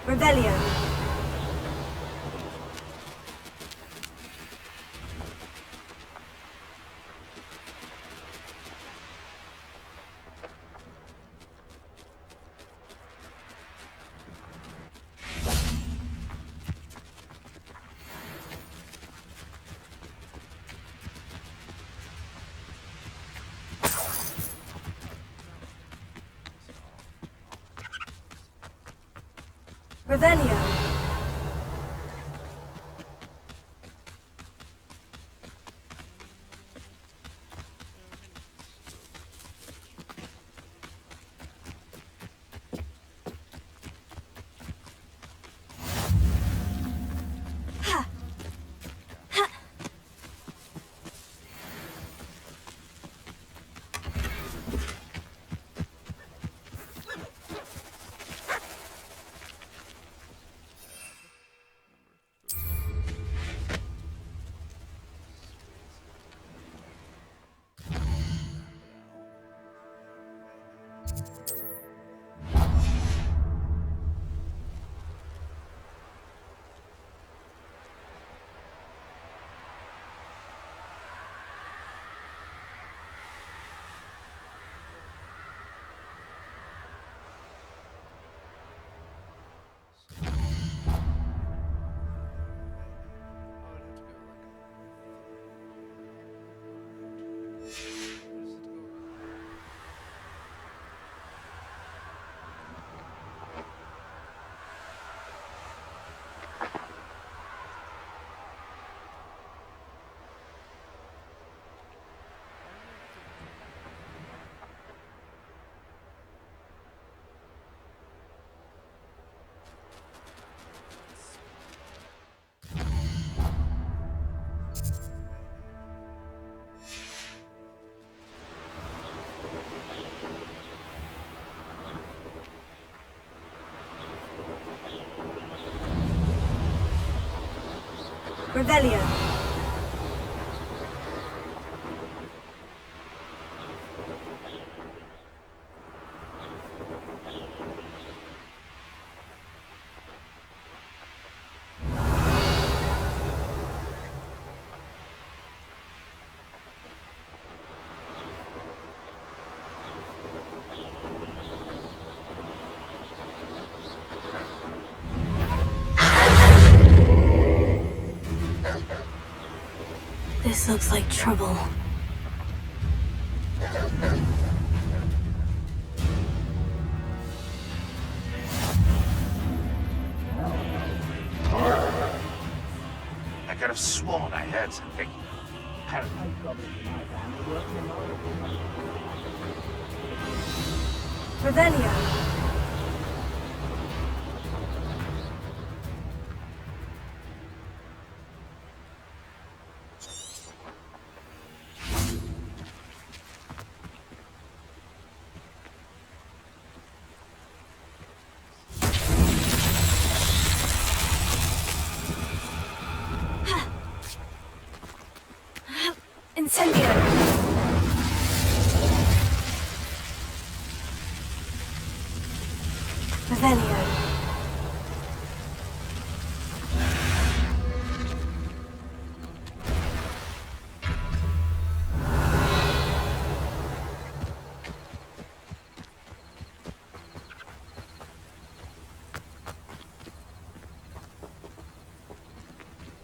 Revelio. Revelio. Revelio. This looks like trouble. I could have sworn I heard something. Revelio. Incendio! Revelio.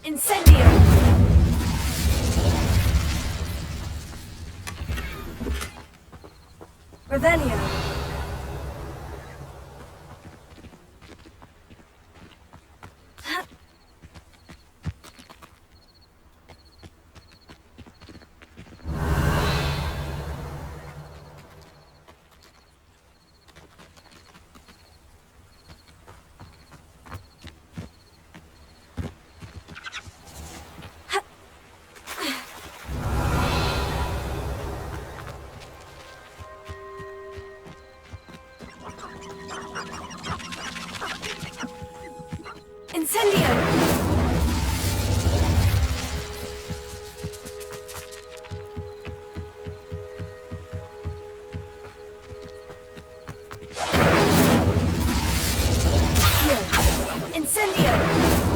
Incendio! Revelio. Incendio! Incendio!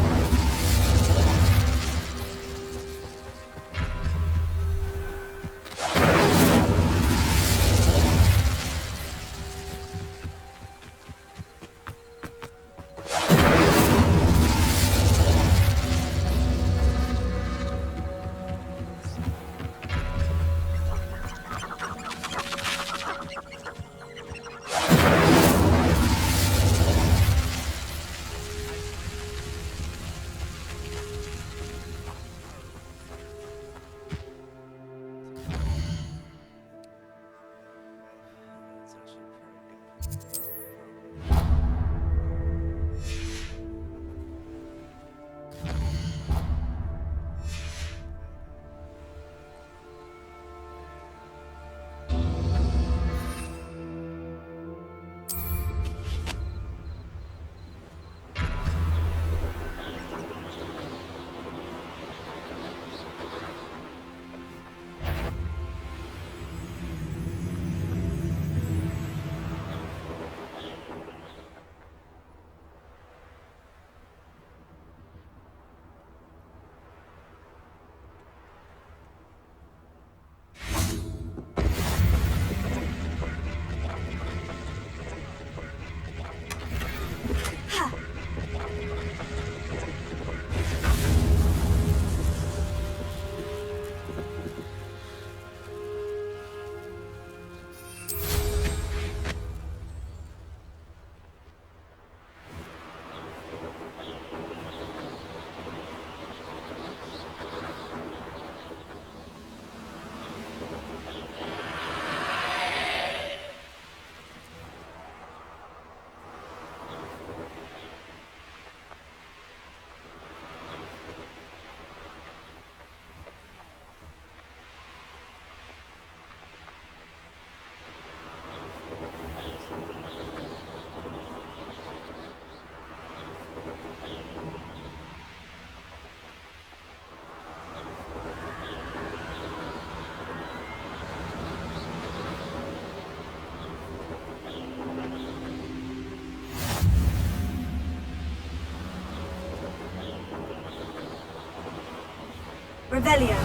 Revelio.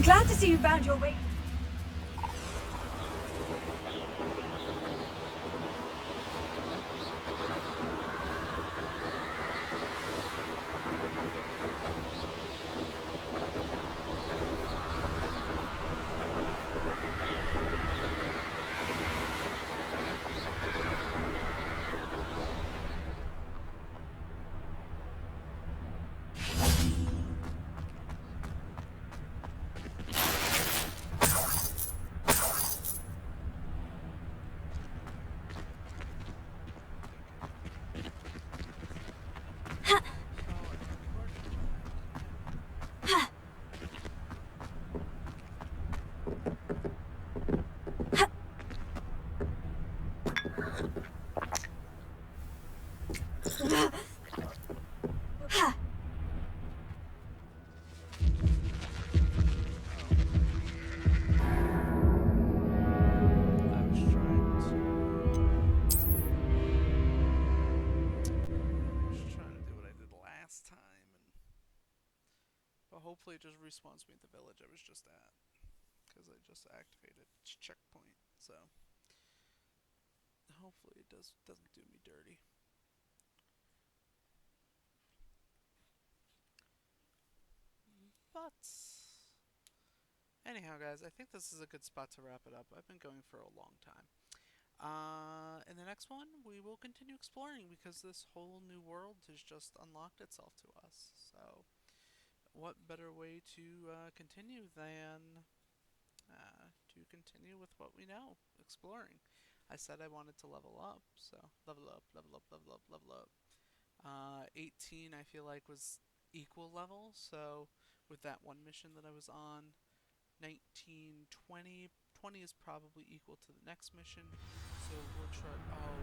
glad to see you found your way. Hopefully it just respawns me at the village I was just at, because I just activated checkpoint, so hopefully it doesn't do me dirty. But anyhow, guys, I think this is a good spot to wrap it up. I've been going for a long time. In the next one, we will continue exploring, because this whole new world has just unlocked itself to us. So what better way to continue than to continue with what we know, exploring. I said I wanted to level up, so level up, level up, level up, level up. 18 I feel like was equal level, so with that one mission that I was on, 19, 20 is probably equal to the next mission, so we'll try. Oh,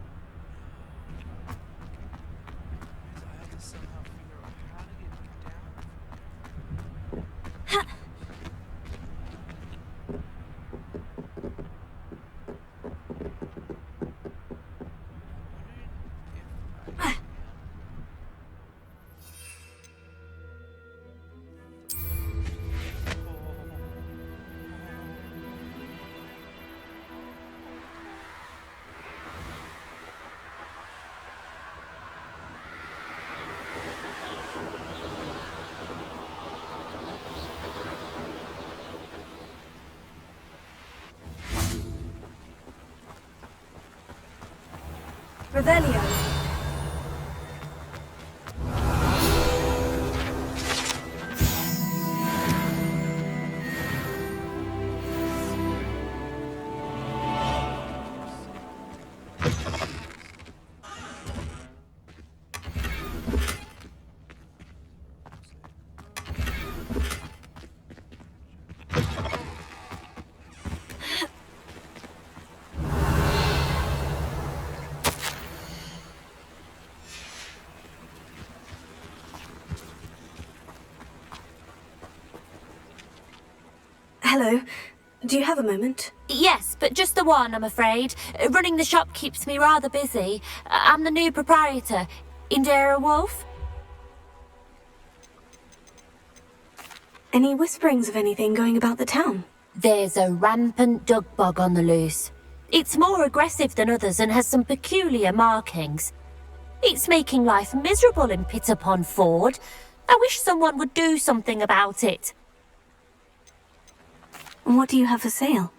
I have to somehow figure out how to get down. Revelio. Hello. Do you have a moment? Yes, but just the one, I'm afraid. Running the shop keeps me rather busy. I'm the new proprietor, Indira Wolf. Any whisperings of anything going about the town? There's a rampant dug bug on the loose. It's more aggressive than others and has some peculiar markings. It's making life miserable in Pitterpond Ford. I wish someone would do something about it. What do you have for sale?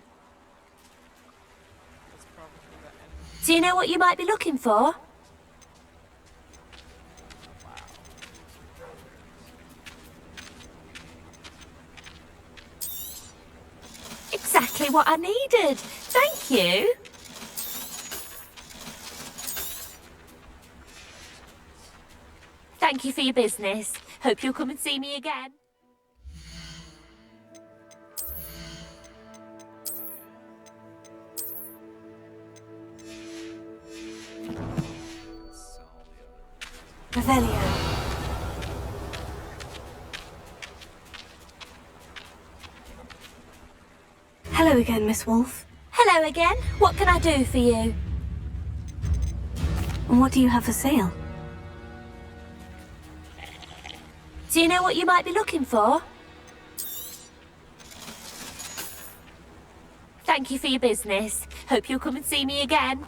Do you know what you might be looking for? Exactly what I needed. Thank you. Thank you for your business. Hope you'll come and see me again. Revelio. Hello again, Miss Wolf. Hello again. What can I do for you? What do you have for sale? Do you know what you might be looking for? Thank you for your business. Hope you'll come and see me again.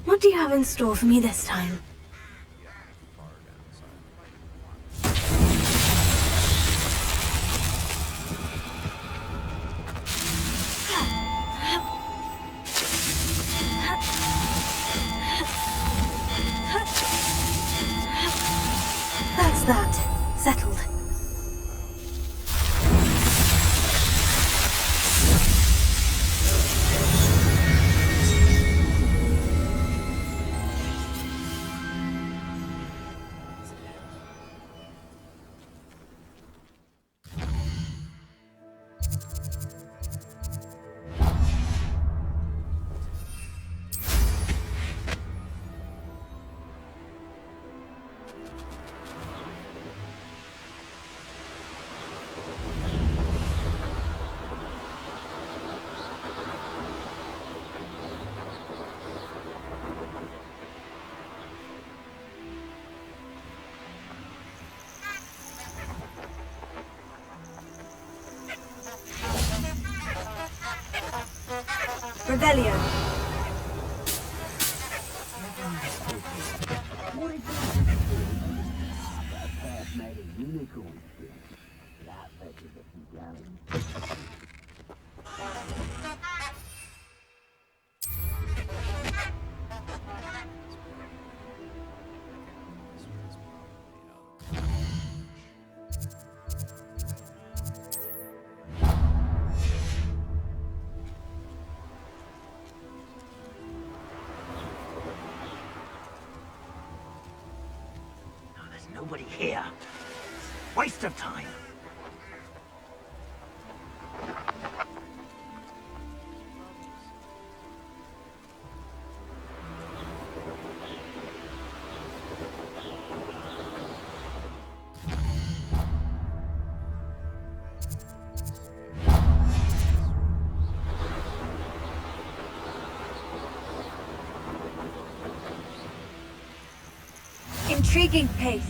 What do you have in store for me this time? That's that. Settled. Revelio. Nobody here. Waste of time. Intriguing pace.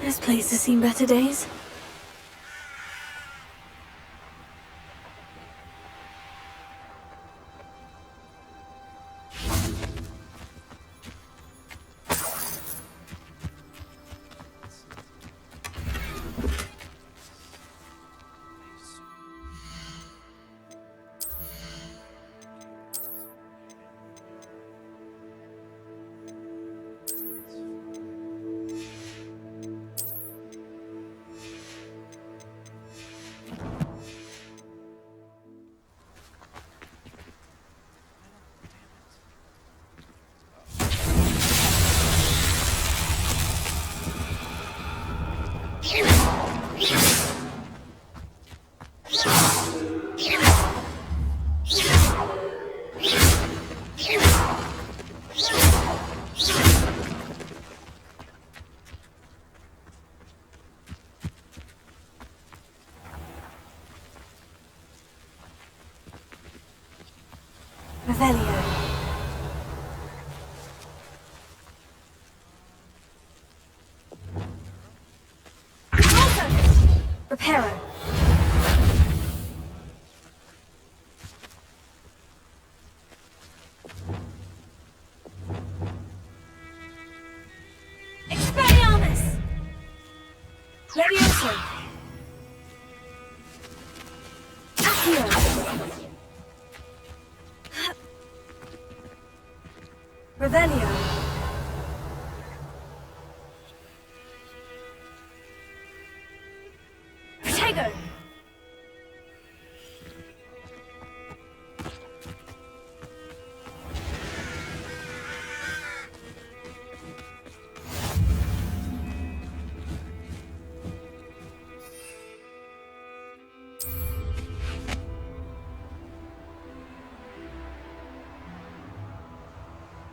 This place has seen better days. Revelio. Reparo. Expelliarmus! Levioso! Accio! Revelio! Protego!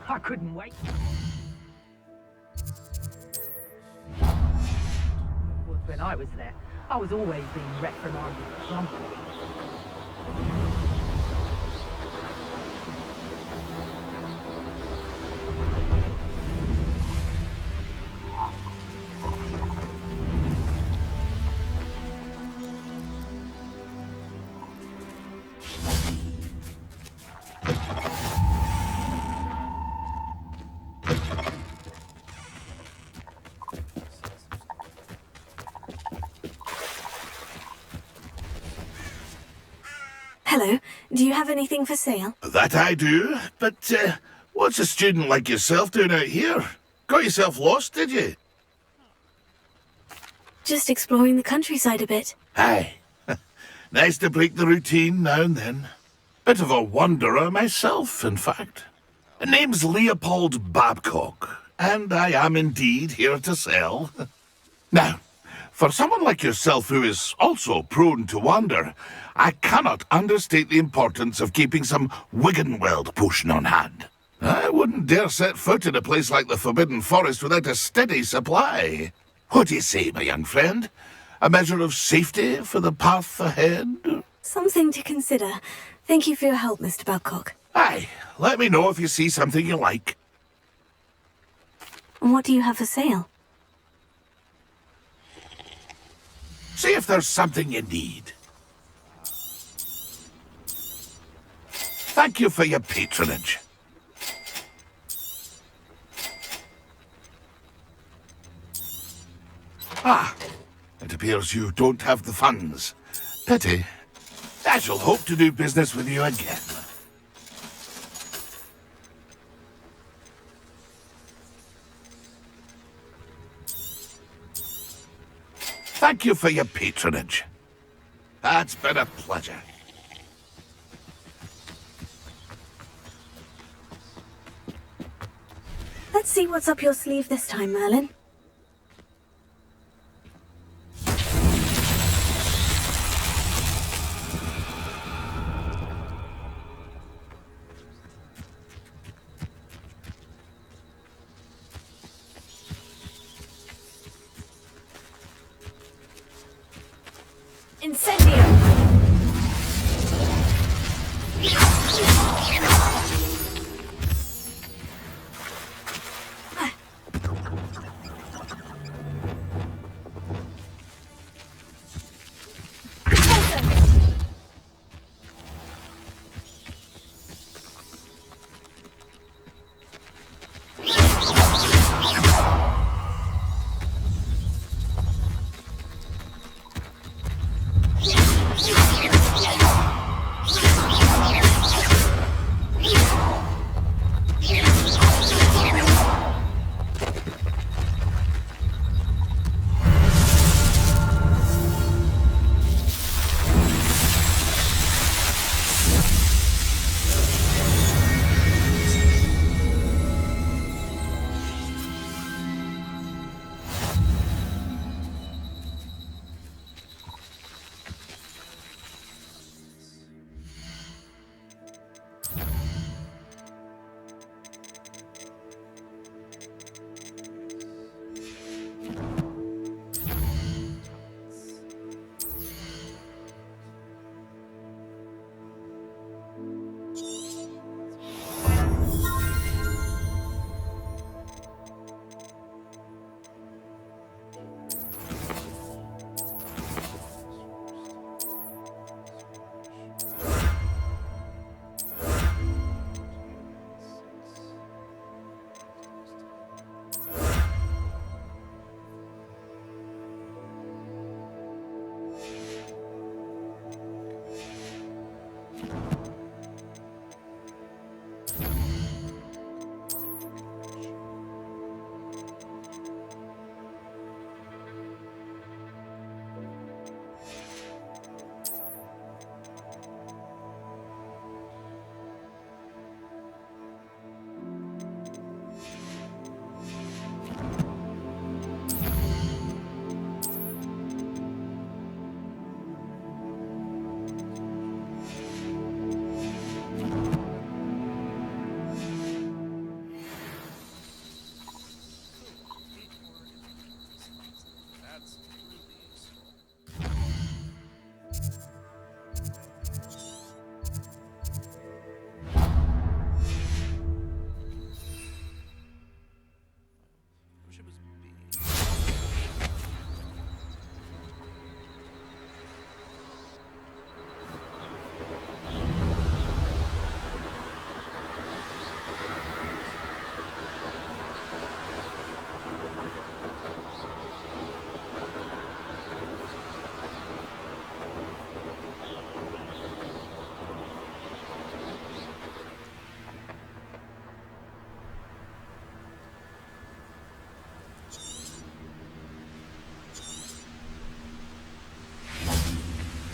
I couldn't wait. When I was there, I was always being reprimanded for something. Hello, do you have anything for sale? That I do, but what's a student like yourself doing out here? Got yourself lost, did you? Just exploring the countryside a bit. Aye. Nice to break the routine now and then. Bit of a wanderer myself, in fact. Name's Leopold Babcock, and I am indeed here to sell. Now, for someone like yourself who is also prone to wander, I cannot understate the importance of keeping some Wiggenweld potion on hand. I wouldn't dare set foot in a place like the Forbidden Forest without a steady supply. What do you say, my young friend? A measure of safety for the path ahead? Something to consider. Thank you for your help, Mr. Babcock. Aye, let me know if you see something you like. And what do you have for sale? See if there's something you need. Thank you for your patronage. Ah, it appears you don't have the funds. Pity. I shall hope to do business with you again. Thank you for your patronage. It's been a pleasure. Let's see what's up your sleeve this time, Merlin. Incendio!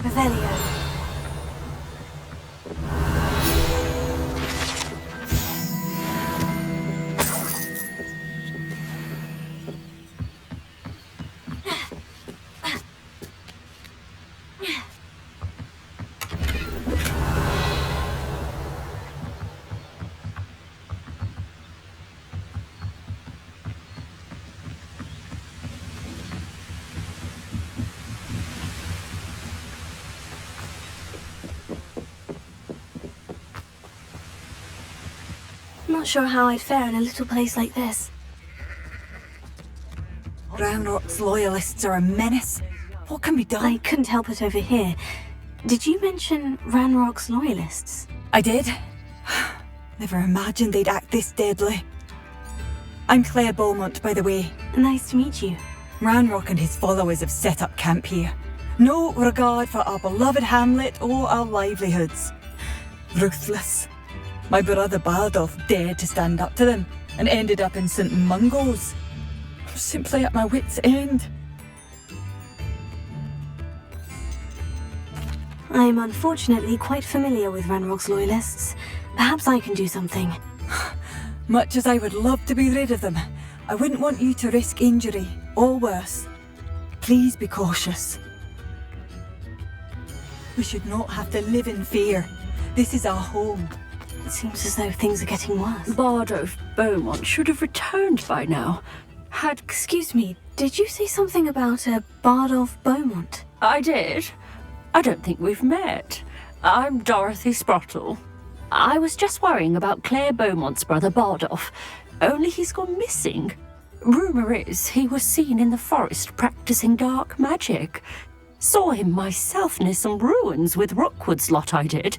Revelio. Not sure how I'd fare in a little place like this. Ranrock's loyalists are a menace. What can be done? I couldn't help it over here. Did you mention Ranrock's loyalists? I did. Never imagined they'd act this deadly. I'm Claire Beaumont, by the way. Nice to meet you. Ranrock and his followers have set up camp here. No regard for our beloved hamlet or our livelihoods. Ruthless. My brother Bardolph dared to stand up to them and ended up in St. Mungo's. I'm simply at my wit's end. I am unfortunately quite familiar with Ranrock's loyalists. Perhaps I can do something. Much as I would love to be rid of them, I wouldn't want you to risk injury, or worse. Please be cautious. We should not have to live in fear. This is our home. It seems as though things are getting worse. Bardolph Beaumont should have returned by now. Excuse me, did you say something about a Bardolph Beaumont? I did. I don't think we've met. I'm Dorothy Sprottle. I was just worrying about Claire Beaumont's brother Bardolph, only he's gone missing. Rumour is he was seen in the forest practicing dark magic. Saw him myself near some ruins with Rookwood's lot I did.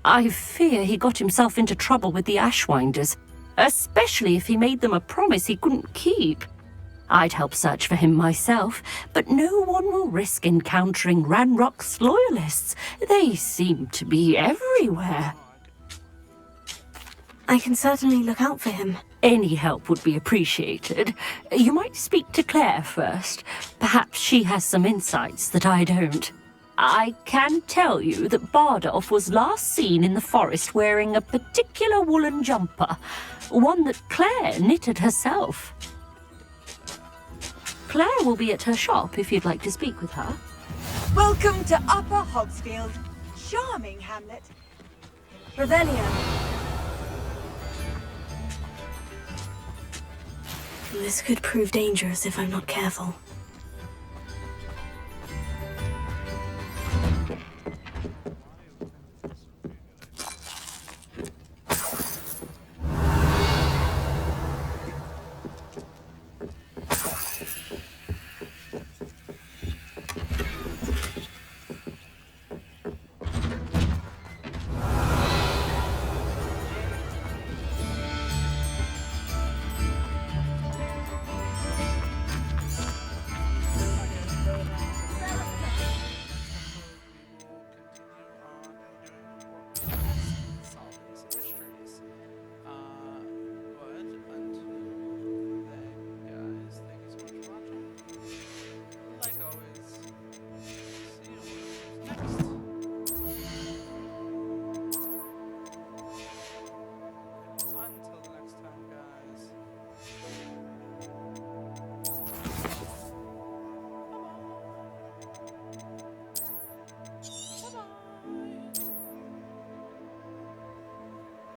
I fear he got himself into trouble with the Ashwinders, especially if he made them a promise he couldn't keep. I'd help search for him myself, but no one will risk encountering Ranrock's loyalists. They seem to be everywhere. I can certainly look out for him. Any help would be appreciated. You might speak to Claire first. Perhaps she has some insights that I don't. I can tell you that Bardolph was last seen in the forest wearing a particular woolen jumper, one that Claire knitted herself. Claire will be at her shop if you'd like to speak with her. Welcome to Upper Hogsfield. Charming hamlet. Revelio. This could prove dangerous if I'm not careful.